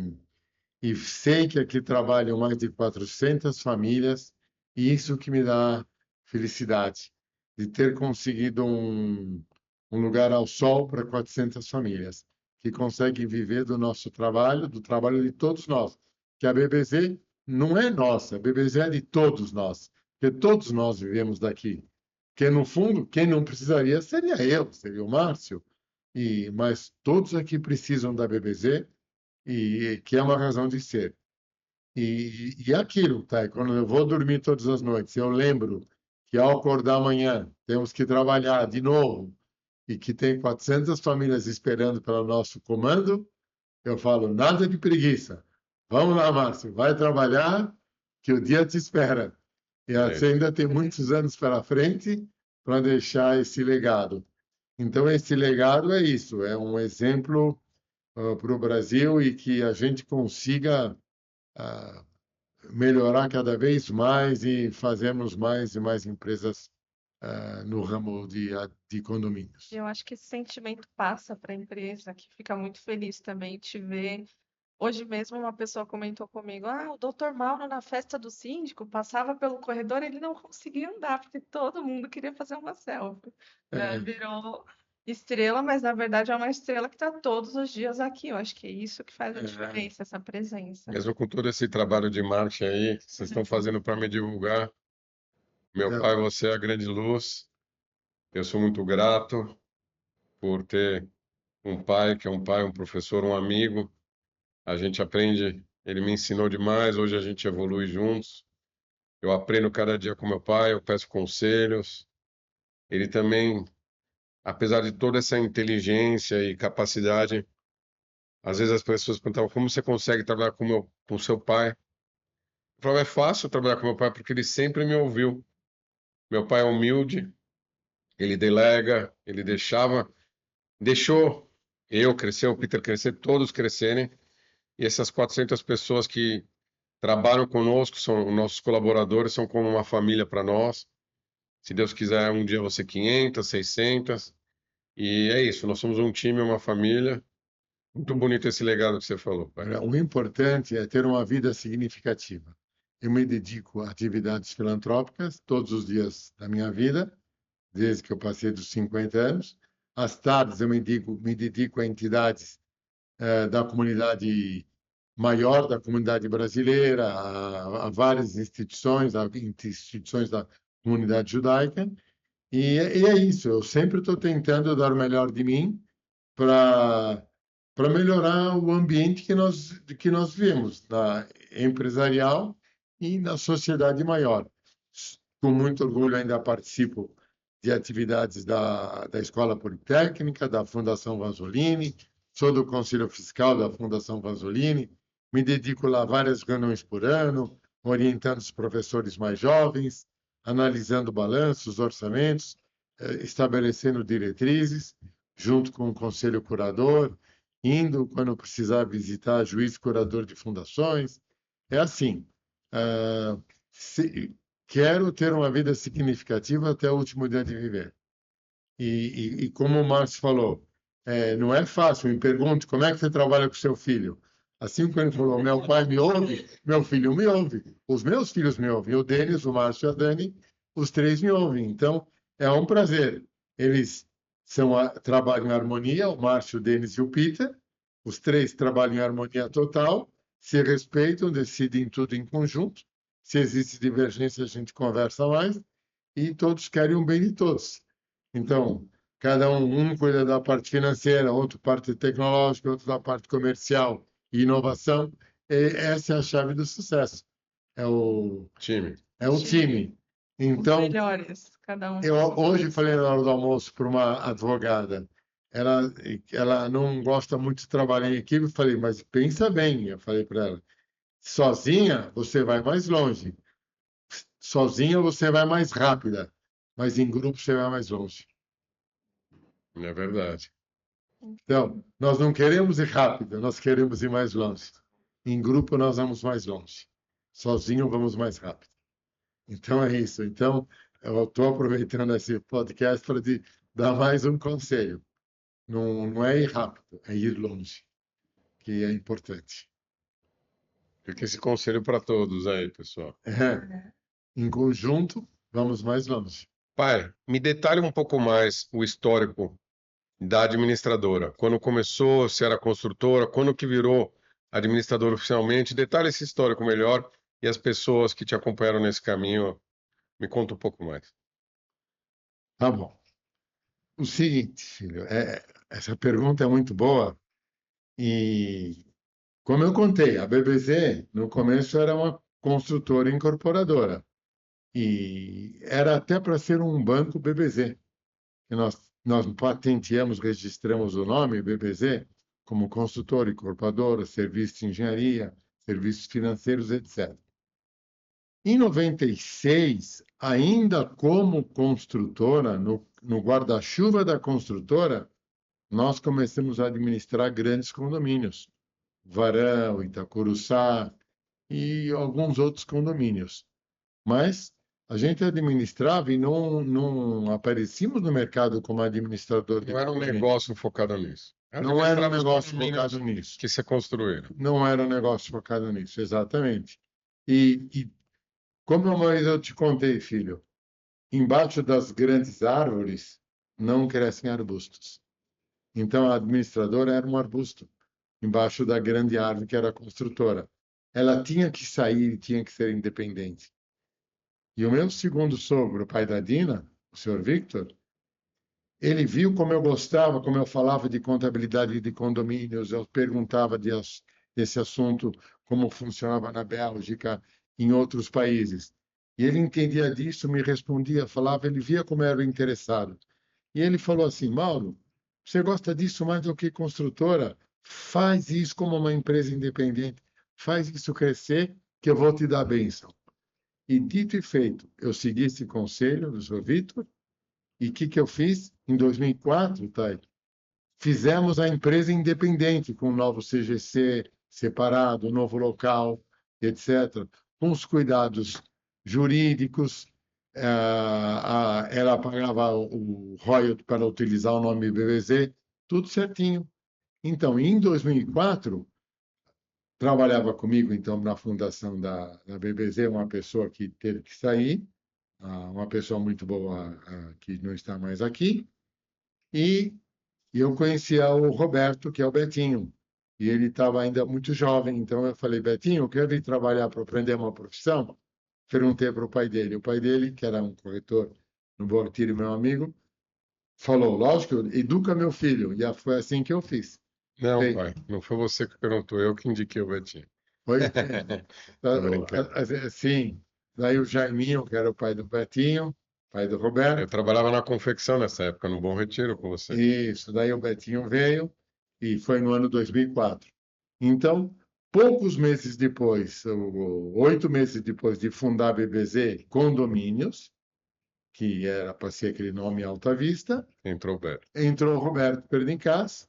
e sei que aqui trabalham mais de 400 famílias, e isso que me dá felicidade, de ter conseguido um lugar ao sol para 400 famílias, que conseguem viver do nosso trabalho, do trabalho de todos nós, que a BBZ não é nossa, a BBZ é de todos nós, porque todos nós vivemos daqui. Que no fundo, quem não precisaria seria eu, seria o Márcio, mas todos aqui precisam da BBZ e que é uma razão de ser. E aquilo, tá? Quando eu vou dormir todas as noites, eu lembro que ao acordar amanhã temos que trabalhar de novo e que tem 400 famílias esperando pelo nosso comando, eu falo, nada de preguiça. Vamos lá, Márcio, vai trabalhar que o dia te espera. E você ainda tem muitos anos pela frente para deixar esse legado. Então, esse legado é isso, é um exemplo para o Brasil e que a gente consiga ah, melhorar cada vez mais e fazermos mais e mais empresas no ramo de condomínios. Eu acho que esse sentimento passa para a empresa, que fica muito feliz também de ver. Hoje mesmo uma pessoa comentou comigo, o doutor Mauro na festa do síndico passava pelo corredor, ele não conseguia andar, porque todo mundo queria fazer uma selfie. Virou estrela, mas na verdade é uma estrela que está todos os dias aqui. Eu acho que é isso que faz a diferença, essa presença. Mesmo com todo esse trabalho de marketing aí, que vocês estão fazendo para me divulgar, meu pai, você é a grande luz. Eu sou muito grato por ter um pai que é um pai, um professor, um amigo. A gente aprende, ele me ensinou demais, hoje a gente evolui juntos. Eu aprendo cada dia com meu pai, eu peço conselhos. Ele também, apesar de toda essa inteligência e capacidade, às vezes as pessoas perguntavam como você consegue trabalhar com seu pai. Eu falava, é fácil trabalhar com meu pai porque ele sempre me ouviu. Meu pai é humilde, ele delega, ele deixou eu crescer, o Peter crescer, todos crescerem. E essas 400 pessoas que trabalham conosco, são nossos colaboradores, são como uma família para nós. Se Deus quiser, um dia vão ser 500, 600. E é isso, nós somos um time, uma família. Muito bonito esse legado que você falou, pai. O importante é ter uma vida significativa. Eu me dedico a atividades filantrópicas todos os dias da minha vida, desde que eu passei dos 50 anos. Às tardes eu me dedico a entidades da comunidade maior, da comunidade brasileira, a várias instituições, instituições da comunidade judaica. E é isso, eu sempre estou tentando dar o melhor de mim para melhorar o ambiente que nós vivemos, na empresarial e na sociedade maior. Com muito orgulho ainda participo de atividades da Escola Politécnica, da Fundação Vanzolini, sou do Conselho Fiscal da Fundação Vanzolini, me dedico lá a várias reuniões por ano, orientando os professores mais jovens, analisando balanços, orçamentos, estabelecendo diretrizes, junto com o Conselho Curador, indo, quando precisar, visitar juiz curador de fundações. É assim, quero ter uma vida significativa até o último dia de viver. E como o Marx falou, não é fácil. Me pergunte como é que você trabalha com seu filho. Assim como ele falou, meu pai me ouve, meu filho me ouve, os meus filhos me ouvem, o Denis, o Márcio e a Dani, os três me ouvem. Então, é um prazer. Eles trabalham em harmonia, o Márcio, o Denis e o Peter. Os três trabalham em harmonia total, se respeitam, decidem tudo em conjunto. Se existe divergência, a gente conversa mais e todos querem o bem de todos. Então, cada um cuida da parte financeira, outro parte tecnológica, outro da parte comercial e inovação. E essa é a chave do sucesso. É o, Time. é o time. Os Então, melhores, cada um. eu hoje falei na hora do almoço para uma advogada. Ela, ela não gosta muito de trabalhar em equipe. Eu falei, mas pensa bem. Eu falei para ela, sozinha você vai mais longe. Sozinha você vai mais rápida, mas em grupo você vai mais longe. É verdade. Então, nós não queremos ir rápido, nós queremos ir mais longe. Em grupo nós vamos mais longe. Sozinho vamos mais rápido. Então é isso. Então, eu estou aproveitando esse podcast para te dar mais um conselho. Não é ir rápido, é ir longe, que é importante. Fica esse conselho para todos aí, pessoal. Em conjunto, vamos mais longe. Pai, me detalhe um pouco mais o histórico da administradora. Quando começou, se era construtora, quando que virou administradora oficialmente. Detalhe esse histórico melhor e as pessoas que te acompanharam nesse caminho. Me conta um pouco mais. Tá bom. O seguinte, filho, essa pergunta é muito boa e, como eu contei, a BBC no começo era uma construtora incorporadora e era até para ser um banco BBZ. E nós patenteamos, registramos o nome BBZ como construtora incorporadora, serviços de engenharia, serviços financeiros, etc. Em 96, ainda como construtora, no guarda-chuva da construtora, nós começamos a administrar grandes condomínios, Varão, Itacuruçá e alguns outros condomínios. Mas a gente administrava e não aparecíamos no mercado como administrador de Não era um condomínio. negócio focado nisso. Não era um Administrar os negócio condomínios focado nisso. que se construíram. Não era um negócio focado nisso, exatamente. E como uma vez eu te contei, filho, embaixo das grandes árvores não crescem arbustos. Então a administradora era um arbusto embaixo da grande árvore que era a construtora. Ela tinha que sair e tinha que ser independente. E o meu segundo sogro, o pai da Dina, o senhor Victor, ele viu como eu gostava, como eu falava de contabilidade de condomínios, eu perguntava desse assunto, como funcionava na Bélgica, em outros países. E ele entendia disso, me respondia, falava, ele via como eu era interessado. E ele falou assim, Mauro, você gosta disso mais do que construtora? Faz isso como uma empresa independente, faz isso crescer, que eu vou te dar a bênção. E dito e feito, eu segui esse conselho do Sr. Vitor, e o que eu fiz? Em 2004, Thay, fizemos a empresa independente, com o novo CGC separado, novo local, etc., com os cuidados jurídicos. Ela pagava o royalty para utilizar o nome BBZ, tudo certinho. Então, em 2004, trabalhava comigo, então, na fundação da BBZ, uma pessoa que teve que sair, uma pessoa muito boa que não está mais aqui, e eu conhecia o Roberto, que é o Betinho, e ele estava ainda muito jovem, então eu falei, Betinho, eu quero vir trabalhar para aprender uma profissão? Perguntei para o pai dele. O pai dele, que era um corretor no Bom Retiro, meu amigo, falou, lógico, educa meu filho, e foi assim que eu fiz. Não, Falei, pai, não foi você que perguntou, eu que indiquei o Betinho. foi, Tô brincando. sim, daí o Jaiminho, que era o pai do Betinho, pai do Eu Roberto, trabalhava na confecção nessa época, no Bom Retiro com você. isso, daí o Betinho veio, e foi no ano 2004. Então, poucos meses depois, 8 meses depois de fundar a BBZ Condomínios, que era para ser aquele nome Alta Vista, Entrou o Beto. entrou o Roberto Pernicas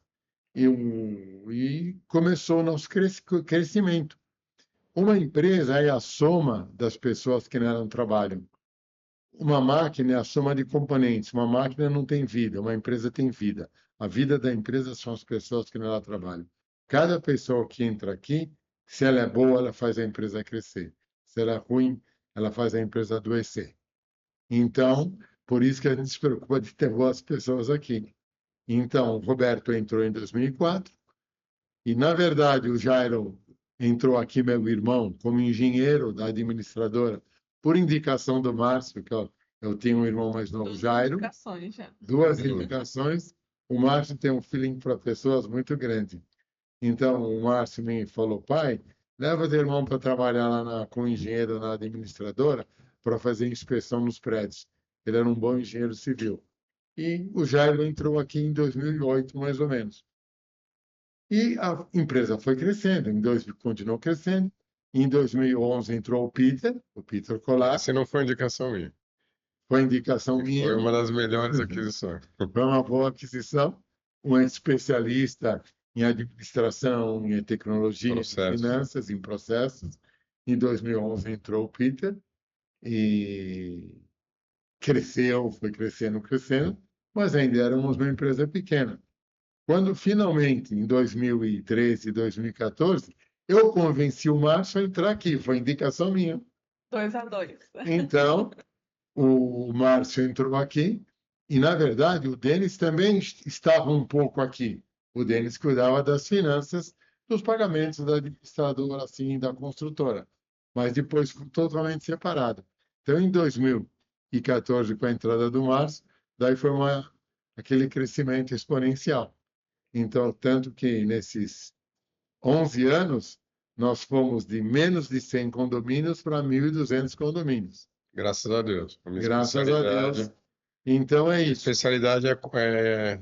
e começou o nosso crescimento. Uma empresa é a soma das pessoas que nela trabalham. Uma máquina é a soma de componentes. Uma máquina não tem vida, uma empresa tem vida. A vida da empresa são as pessoas que nela trabalham. Cada pessoa que entra aqui, se ela é boa, ela faz a empresa crescer. Se ela é ruim, ela faz a empresa adoecer. Então, por isso que a gente se preocupa de ter boas pessoas aqui. Então, o Roberto entrou em 2004 e, na verdade, o Jairo entrou aqui, meu irmão, como engenheiro da administradora, por indicação do Márcio, que eu tenho um irmão mais novo, Duas Jairo, indicações já. duas indicações. O Márcio tem um feeling para pessoas muito grande. Então, o Márcio me falou, pai, leva teu irmão para trabalhar lá com o engenheiro na administradora para fazer inspeção nos prédios. Ele era um bom engenheiro civil. E o Jairo entrou aqui em 2008, mais ou menos. E a empresa foi crescendo, continuou crescendo. Em 2011 entrou o Peter Colar, Se não foi indicação minha. foi indicação Foi minha, uma das melhores aquisições. foi uma boa aquisição, um especialista em administração, em tecnologia, em Processos. finanças, em processos. Em 2011 entrou o Peter e cresceu, foi crescendo, crescendo, mas ainda éramos uma empresa pequena. Quando finalmente, em 2013, 2014, eu convenci o Márcio a entrar aqui, foi indicação minha. 2-2. Então, o Márcio entrou aqui e, na verdade, o Denis também estava um pouco aqui. O Denis cuidava das finanças, dos pagamentos da administradora, assim, da construtora, mas depois ficou totalmente separado. Então, em 2014, com a entrada do Márcio, daí foi aquele crescimento exponencial. Então, tanto que nesses 11 anos, nós fomos de menos de 100 condomínios para 1.200 condomínios. Graças a Deus. A minha Graças a especialidade, Deus. Então é minha isso. especialidade é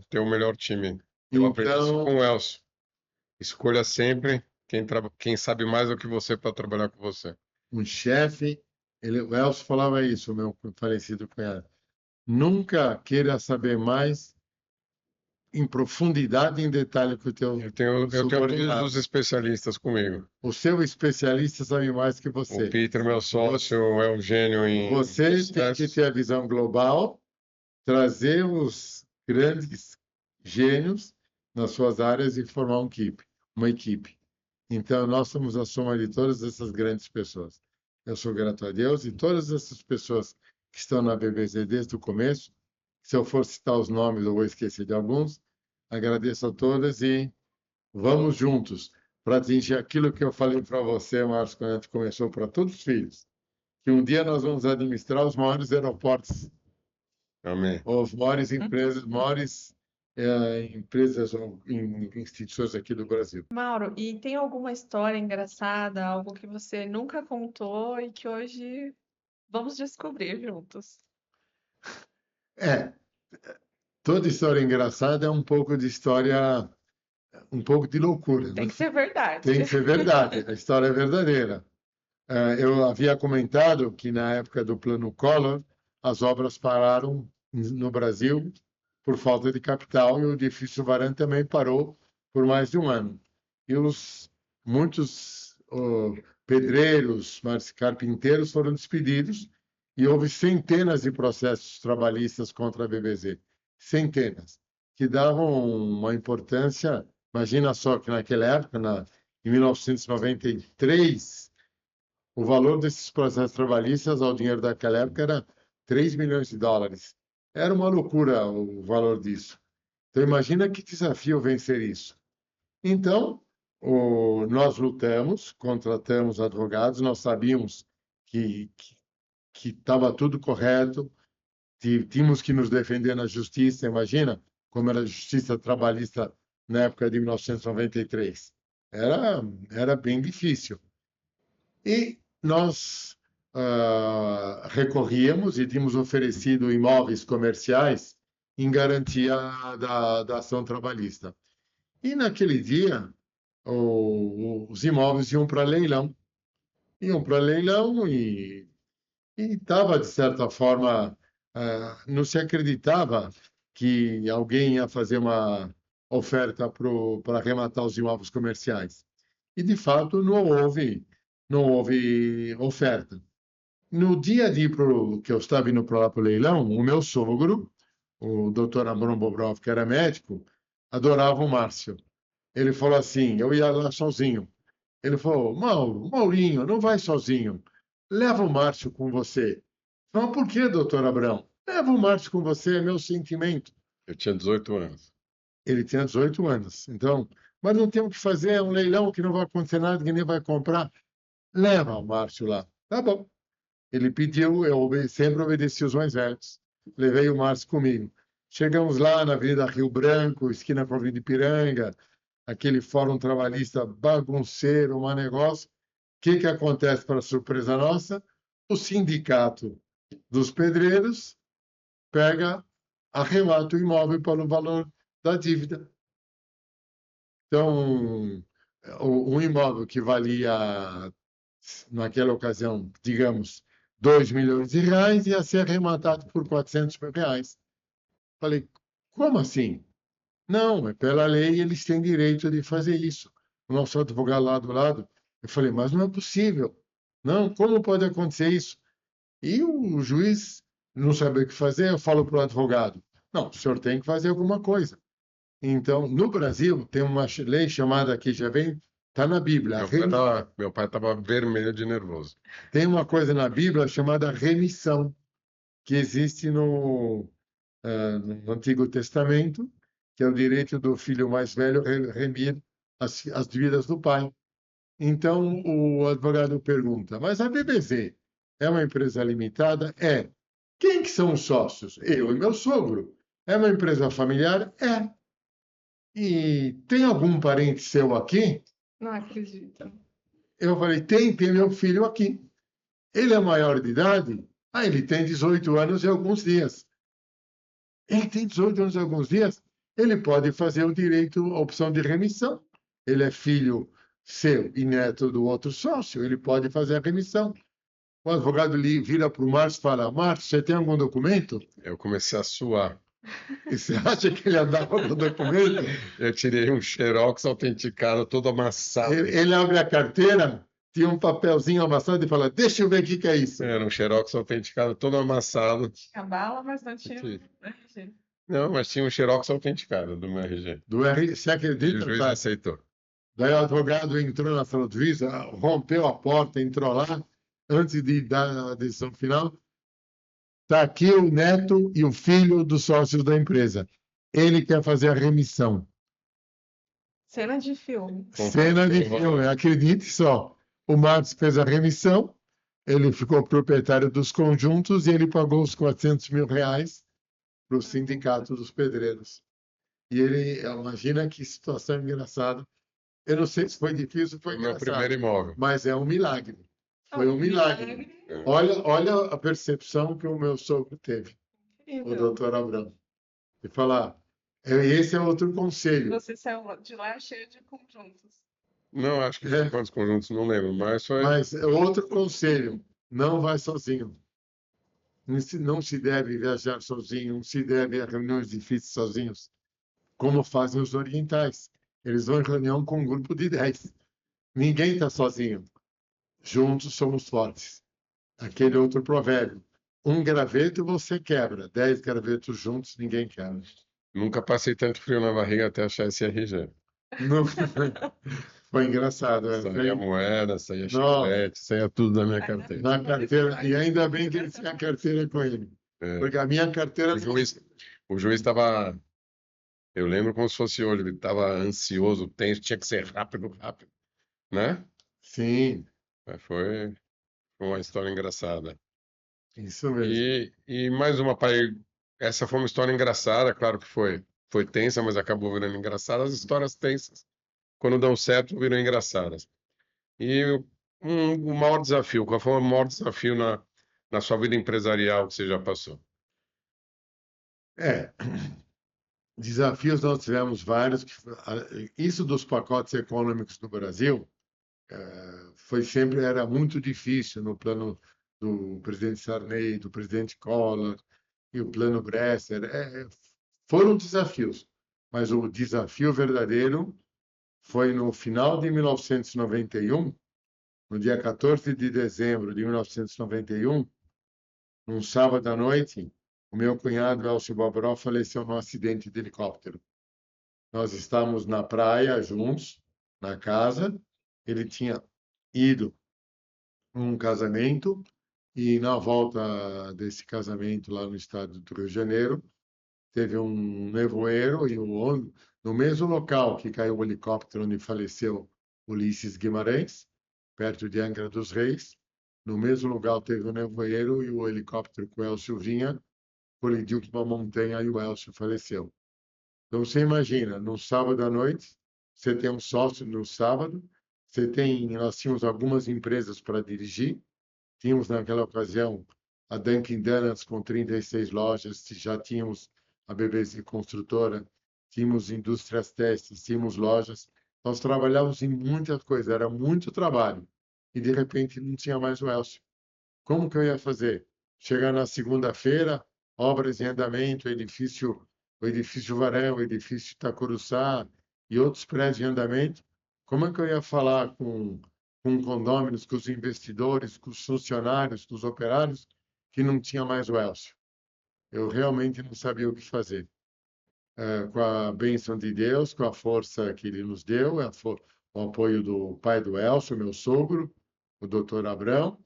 ter o melhor time. Eu aprendi isso Então, com o Elcio. Escolha sempre quem sabe mais do que você para trabalhar com você. um chefe, o Elcio falava isso, o meu falecido cunhado. Nunca queira saber mais em profundidade, em detalhe que o teu Eu tenho todos subordinado. os especialistas comigo. O seu especialista sabe mais que O você. Peter, meu sócio, o Eugênio em Você tem que processos. ter a visão global, trazer os grandes gênios nas suas áreas e formar uma equipe. Então, nós somos a soma de todas essas grandes pessoas. Eu sou grato a Deus e todas essas pessoas que estão na BBC desde o começo. Se eu for citar os nomes, eu vou esquecer de alguns. Agradeço a todas e vamos juntos para atingir aquilo que eu falei para você, Marcos, quando a gente começou, para todos os filhos, que um dia nós vamos administrar os maiores aeroportos, Amém. as maiores empresas ou instituições aqui do Brasil. Mauro, e tem alguma história engraçada, algo que você nunca contou e que hoje vamos descobrir juntos? Toda história engraçada é um pouco de história, um pouco de loucura, Tem né? que ser verdade. Tem que ser verdade, a história é verdadeira. Eu havia comentado que na época do Plano Collor, as obras pararam no Brasil por falta de capital e o edifício Varane também parou por mais de um ano. E muitos pedreiros, carpinteiros foram despedidos e houve centenas de processos trabalhistas contra a BBZ. Centenas, que davam uma importância. Imagina só que naquela época, em 1993, o valor desses processos trabalhistas ao dinheiro daquela época era 3 milhões de dólares. Era uma loucura o valor disso. Então, imagina que desafio vencer isso. Então, nós lutamos, contratamos advogados, nós sabíamos que estava tudo correto, tínhamos que nos defender na justiça. Imagina como era a justiça trabalhista na época de 1993. Era bem difícil. E nós recorríamos e tínhamos oferecido imóveis comerciais em garantia da ação trabalhista. E naquele dia, os imóveis iam para leilão. Iam para leilão e estava, de certa forma, não se acreditava que alguém ia fazer uma oferta para arrematar os imóveis comerciais. E, de fato, não houve oferta. No dia que eu estava indo para lá para o leilão, o meu sogro, o Dr. Amron Bobrov, que era médico, adorava o Márcio. Ele falou assim, eu ia lá sozinho. Ele falou, Maurinho, não vai sozinho. Leva o Márcio com você. Não, por que, doutor Abrão? Leva o Márcio com você, é meu sentimento. Eu tinha 18 anos. Ele tinha 18 anos. Então, mas não tem o que fazer, é um leilão que não vai acontecer nada, que nem vai comprar. Leva o Márcio lá. Tá bom. Ele pediu, sempre obedeci os mais velhos. Levei o Márcio comigo. Chegamos lá na Avenida Rio Branco, esquina com a Avenida Ipiranga, aquele fórum trabalhista bagunceiro, um negócio. O que acontece para surpresa nossa? O sindicato dos pedreiros pega, arremata o imóvel para o valor da dívida. Então, um imóvel que valia, naquela ocasião, digamos, 2 milhões de reais, ia ser arrematado por 400 mil reais. Falei, como assim? Não, é pela lei, eles têm direito de fazer isso. O nosso advogado lá do lado, eu falei, mas não é possível. Não, como pode acontecer isso? E o juiz não sabe o que fazer, eu falo para o advogado, não, o senhor tem que fazer alguma coisa. Então, no Brasil, tem uma lei chamada, que já vem, está na Bíblia, Meu pai tava vermelho de nervoso. tem uma coisa na Bíblia chamada remissão, que existe no Antigo Testamento, que é o direito do filho mais velho remir as dívidas do pai. Então, o advogado pergunta, mas a BBZ é uma empresa limitada? É. Quem que são os sócios? Eu e meu sogro. É uma empresa familiar? É. E tem algum parente seu aqui? Não acredito. Eu falei, tem meu filho aqui. Ele é maior de idade? Ah, ele tem 18 anos e alguns dias. Ele tem 18 anos e alguns dias? Ele pode fazer o direito, a opção de remissão. Ele é filho seu e neto do outro sócio, ele pode fazer a remissão. O advogado vira para o Márcio e fala, Márcio, você tem algum documento? Eu comecei a suar. E você acha que ele andava com o documento? Eu tirei um xerox autenticado, todo amassado. Ele abre a carteira, tinha um papelzinho amassado e fala, deixa eu ver o que é isso. Era um xerox autenticado, todo amassado. Tinha bala, mas não tinha Sim. RG. Não, mas tinha um xerox autenticado do meu RG. Você E acredita? o juiz Tá? aceitou. Daí o advogado entrou na sala do juiz, rompeu a porta, entrou lá, antes de dar a decisão final. Está aqui o neto e o filho dos sócios da empresa. Ele quer fazer a remissão. Cena de filme. Cena de filme, acredite só. O Marcos fez a remissão, ele ficou proprietário dos conjuntos e ele pagou os 400 mil reais para o sindicato dos pedreiros. E ele, imagina que situação engraçada. Eu não sei se foi difícil ou foi Foi meu engraçado, primeiro imóvel. mas é um milagre. Foi um milagre. Olha a percepção que o meu sogro teve, o Incrível. doutor Abrão. E falar, esse é outro conselho. Você saiu de lá cheio de conjuntos. Não, acho que quantos conjuntos, não lembro, mas foi. Mas outro conselho, não vai sozinho. Não se deve viajar sozinho, não se deve ir a reuniões difíceis sozinhos, como fazem os orientais. Eles vão em reunião com um grupo de 10. Ninguém está sozinho. Juntos somos fortes. Aquele outro provérbio. Um graveto você quebra, 10 gravetos juntos ninguém quebra. Nunca passei tanto frio na barriga até achar esse RG. Não, foi engraçado. Saía moeda, saía Não. chiclete, saía tudo da minha carteira. Na carteira, e ainda bem que ele tinha a carteira com ele. É. Porque a minha carteira. O juiz estava. Eu lembro como se fosse hoje, ele estava ansioso, tenso, tinha que ser rápido, rápido. Né? Sim, Mas foi uma história engraçada. isso mesmo. E mais uma, pai. Essa foi uma história engraçada, claro que foi tensa, mas acabou virando engraçada. As histórias tensas, quando dão certo, viram engraçadas. E o maior desafio, qual foi o maior desafio na sua vida empresarial que você já passou? Desafios nós tivemos vários. Isso dos pacotes econômicos no Brasil era muito difícil no plano do presidente Sarney, do presidente Collor e o plano Bresser. Foram desafios, mas o desafio verdadeiro foi no final de 1991, no dia 14 de dezembro de 1991, num sábado à noite, o meu cunhado, Elcio Bobró, faleceu num acidente de helicóptero. Nós estávamos na praia juntos, na casa. Ele tinha ido a um casamento e na volta desse casamento lá no estado do Rio de Janeiro, teve um nevoeiro e no mesmo local que caiu o helicóptero onde faleceu Ulisses Guimarães, perto de Angra dos Reis, no mesmo lugar teve um nevoeiro e o helicóptero que o Elcio vinha colidiu com uma montanha e o Elcio faleceu. Então você imagina, no sábado à noite, você tem um sócio no sábado, nós tínhamos algumas empresas para dirigir, tínhamos naquela ocasião a Dunkin' Donuts com 36 lojas, já tínhamos a BBC Construtora, tínhamos indústrias testes, tínhamos lojas. Nós trabalhávamos em muitas coisas, era muito trabalho. E de repente não tinha mais o Elcio. Como que eu ia fazer? Chegar na segunda-feira, obras em andamento, o edifício Varão, o edifício Itacuruçá e outros prédios em andamento. Como é que eu ia falar com condôminos, com os investidores, com os funcionários, com os operários, que não tinha mais o Elcio? Eu realmente não sabia o que fazer. Com a bênção de Deus, com a força que ele nos deu, o apoio do pai do Elcio, meu sogro, o doutor Abrão.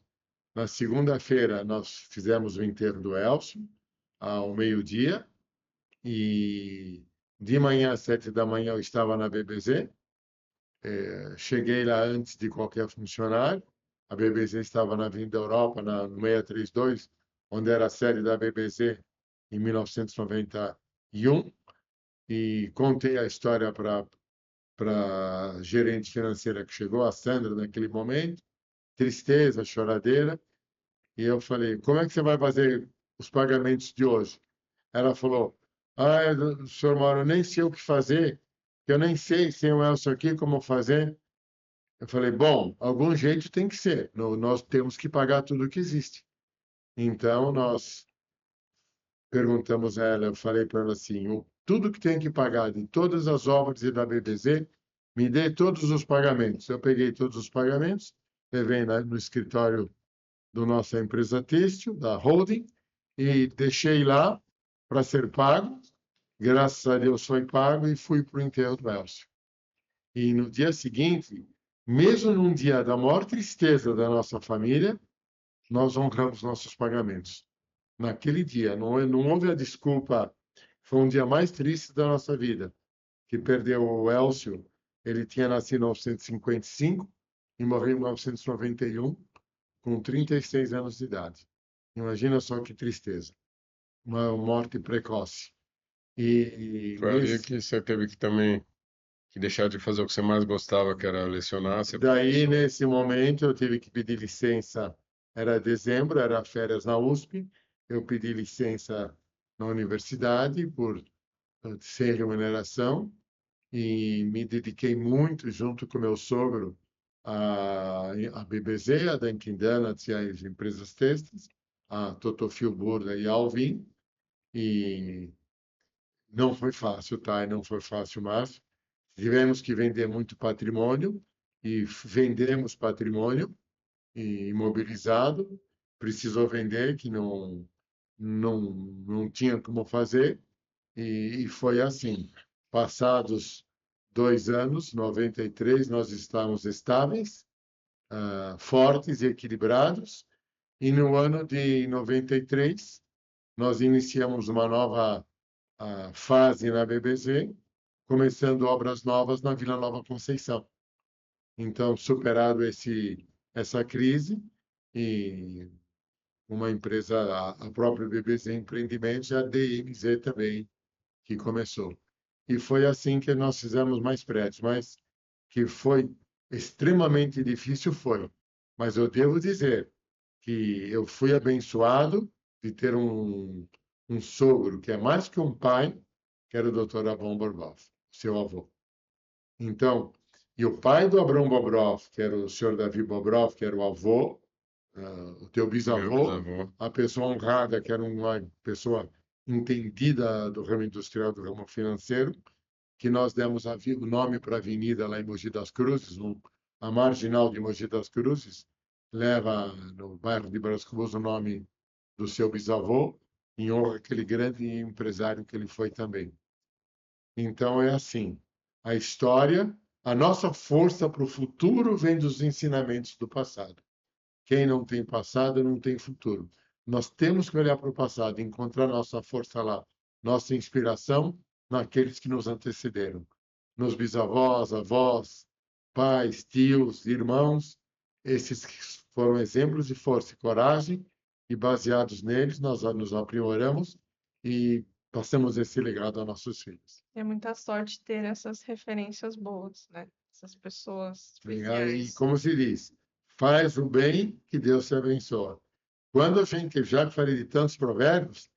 Na segunda-feira, nós fizemos o enterro do Elcio, ao meio-dia, e de manhã, às 7 da manhã, eu estava na BBZ. Cheguei lá antes de qualquer funcionário. A BBZ estava na Avenida Europa, no 632, onde era a sede da BBZ em 1991, e contei a história para a gerente financeira que chegou, a Sandra, naquele momento. Tristeza, choradeira. E eu falei, como é que você vai fazer os pagamentos de hoje? Ela falou, senhor Mauro, eu nem sei o que fazer, eu nem sei sem o Elcio aqui como fazer. Eu falei, bom, algum jeito tem que ser, nós temos que pagar tudo que existe. Então, nós perguntamos a ela, eu falei para ela assim, tudo que tem que pagar de todas as obras e da BBZ, me dê todos os pagamentos. Eu peguei todos os pagamentos, levei no escritório da nossa empresa têxtil, da holding, e deixei lá para ser pago. Graças a Deus foi pago e fui para o enterro do Elcio. E no dia seguinte, mesmo num dia da maior tristeza da nossa família, nós honramos nossos pagamentos. Naquele dia, não houve a desculpa. Foi um dia mais triste da nossa vida, que perdeu o Elcio. Ele tinha nascido em 1955 e morreu em 1991, com 36 anos de idade. Imagina só que tristeza. Uma morte precoce. E Foi ali que você teve que também que deixar de fazer o que você mais gostava, que era lecionar, ser daí, professor. nesse momento, eu tive que pedir licença. Era dezembro, era férias na USP. Eu pedi licença na universidade sem remuneração e me dediquei muito, junto com meu sogro, à BBZ, a Dunkin' Donuts e às empresas têxteis, a Totofil Burda e a Alvin. E não foi fácil, tá? Não foi fácil, mas tivemos que vender muito patrimônio e vendemos patrimônio imobilizado. Precisou vender, que não tinha como fazer, e foi assim. Passados 2 anos, 93, nós estávamos estáveis, fortes e equilibrados, e no ano de 93, nós iniciamos uma nova fase na BBZ, começando obras novas na Vila Nova Conceição. Então, superado essa crise, e uma empresa, a própria BBC Empreendimentos e a DMZ também, que começou. E foi assim que nós fizemos mais prédios, mas que foi extremamente difícil, foi. Mas eu devo dizer que eu fui abençoado de ter um sogro que é mais que um pai, que era o Dr. Abrão Bobrov, seu avô. Então, e o pai do Abrão Bobrov, que era o senhor Davi Bobrov, que era o avô, o teu Meu bisavô, bisavô. a pessoa honrada, que era uma pessoa entendida do ramo industrial, do ramo financeiro, que nós demos o nome para a avenida lá em Mogi das Cruzes, a marginal de Mogi das Cruzes, leva no bairro de Bras Cubas o nome do seu bisavô, em honra àquele grande empresário que ele foi também. Então é assim, a história, a nossa força para o futuro vem dos ensinamentos do passado. Quem não tem passado não tem futuro. Nós temos que olhar para o passado, encontrar nossa força lá, nossa inspiração naqueles que nos antecederam, nos bisavós, avós, pais, tios, irmãos, esses que foram exemplos de força e coragem, e baseados neles nós nos aprimoramos e passamos esse legado aos nossos filhos. É muita sorte ter essas referências boas, né? Essas pessoas E especiais. como se diz, faz o bem que Deus te abençoa. Quando a gente, já que falei de tantos provérbios,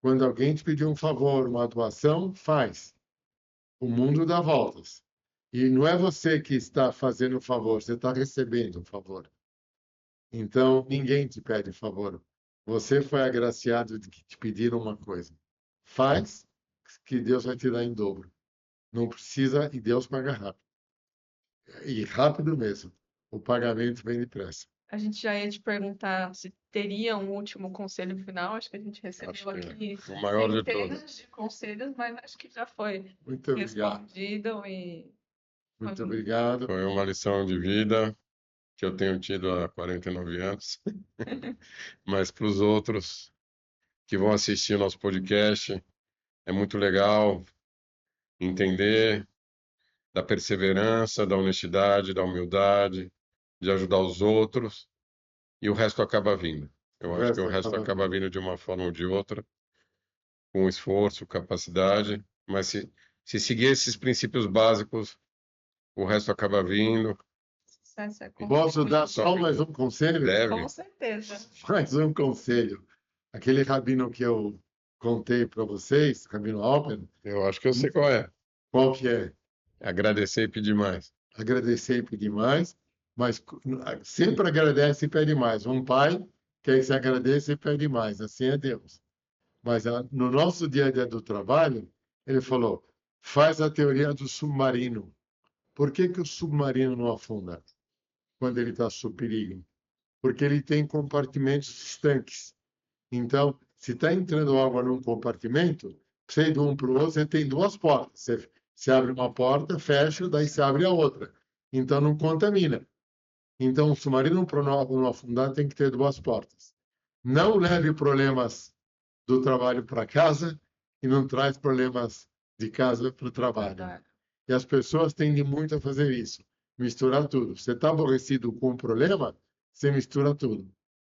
quando alguém te pedir um favor, uma doação, faz. O mundo dá voltas. E não é você que está fazendo o favor, você está recebendo o favor. Então, ninguém te pede favor. Você foi agraciado de que te pediram uma coisa. Faz, que Deus vai te dar em dobro. Não precisa, e Deus paga rápido. E rápido mesmo. O pagamento vem depressa. A gente já ia te perguntar se teria um último conselho final. Acho que a gente Acho recebeu que aqui o maior de todos. centenas de conselhos, mas acho que já foi Muito obrigado. respondido e Muito obrigado. Foi uma lição de vida que eu tenho tido há 49 anos. Mas para os outros que vão assistir o nosso podcast, é muito legal entender da perseverança, da honestidade, da humildade, de ajudar os outros, e o resto acaba vindo. Eu acho que o resto acaba vindo de uma forma ou de outra, com esforço, capacidade, mas se seguir esses princípios básicos, o resto acaba vindo. sucesso é Posso dar só Só mais um conselho? deve. com certeza. Mais um conselho. Aquele rabino que eu contei para vocês, Rabino Alpen, Eu acho que eu sei qual é. qual que é? Agradecer e pedir mais. Agradecer e pedir mais, mas sempre agradece e pede mais. Um pai quer que se agradeça e pede mais, assim é Deus. Mas no nosso dia a dia do trabalho, ele falou, faz a teoria do submarino. Por que que o submarino não afunda quando ele está sob perigo? Porque ele tem compartimentos estanques. Então, se está entrando água num compartimento, você ir de um para o outro, você tem duas portas. Você abre uma porta, fecha, daí você abre a outra. Então, não contamina. Então, o submarino para não afundar tem que ter duas portas. Não leve problemas do trabalho para casa e não traz problemas de casa para o trabalho. E as pessoas tendem muito a fazer isso, misturar tudo. Você está aborrecido com um problema, você mistura tudo.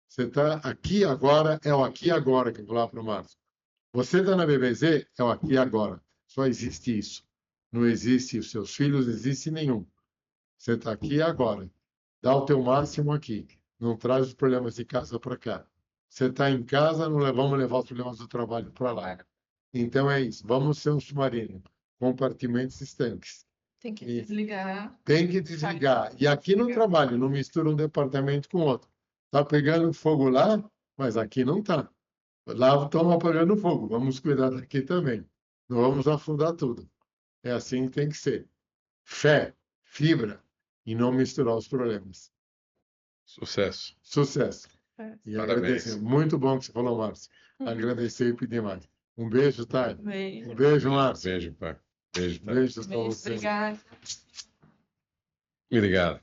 Você está aqui agora, é o aqui agora que eu vou lá para o Márcio. Você está na BBZ, é o aqui agora. Só existe isso. Não existe os seus filhos, não existe nenhum. Você está aqui agora. Dá o teu máximo aqui. Não traz os problemas de casa para cá. Você está em casa, não vamos levar os problemas do trabalho para lá. Então é isso. Vamos ser um submarino. Compartimentos estanques. Tem que desligar. Tem que desligar. E aqui no trabalho, não mistura um departamento com outro. Está pegando fogo lá, mas aqui não está. Lá estão apagando fogo. Vamos cuidar daqui também. Não vamos afundar tudo. É assim que tem que ser. Fé, fibra e não misturar os problemas. Sucesso. Sucesso. E Parabéns. agradecer. Muito bom que você falou, Márcio. Agradecer e pedir mais. Um beijo, Thay. Beijo. Um beijo, Márcio. Beijo, pai. Beijo, pai. Beijo para Beijo, você. obrigada. Obrigado.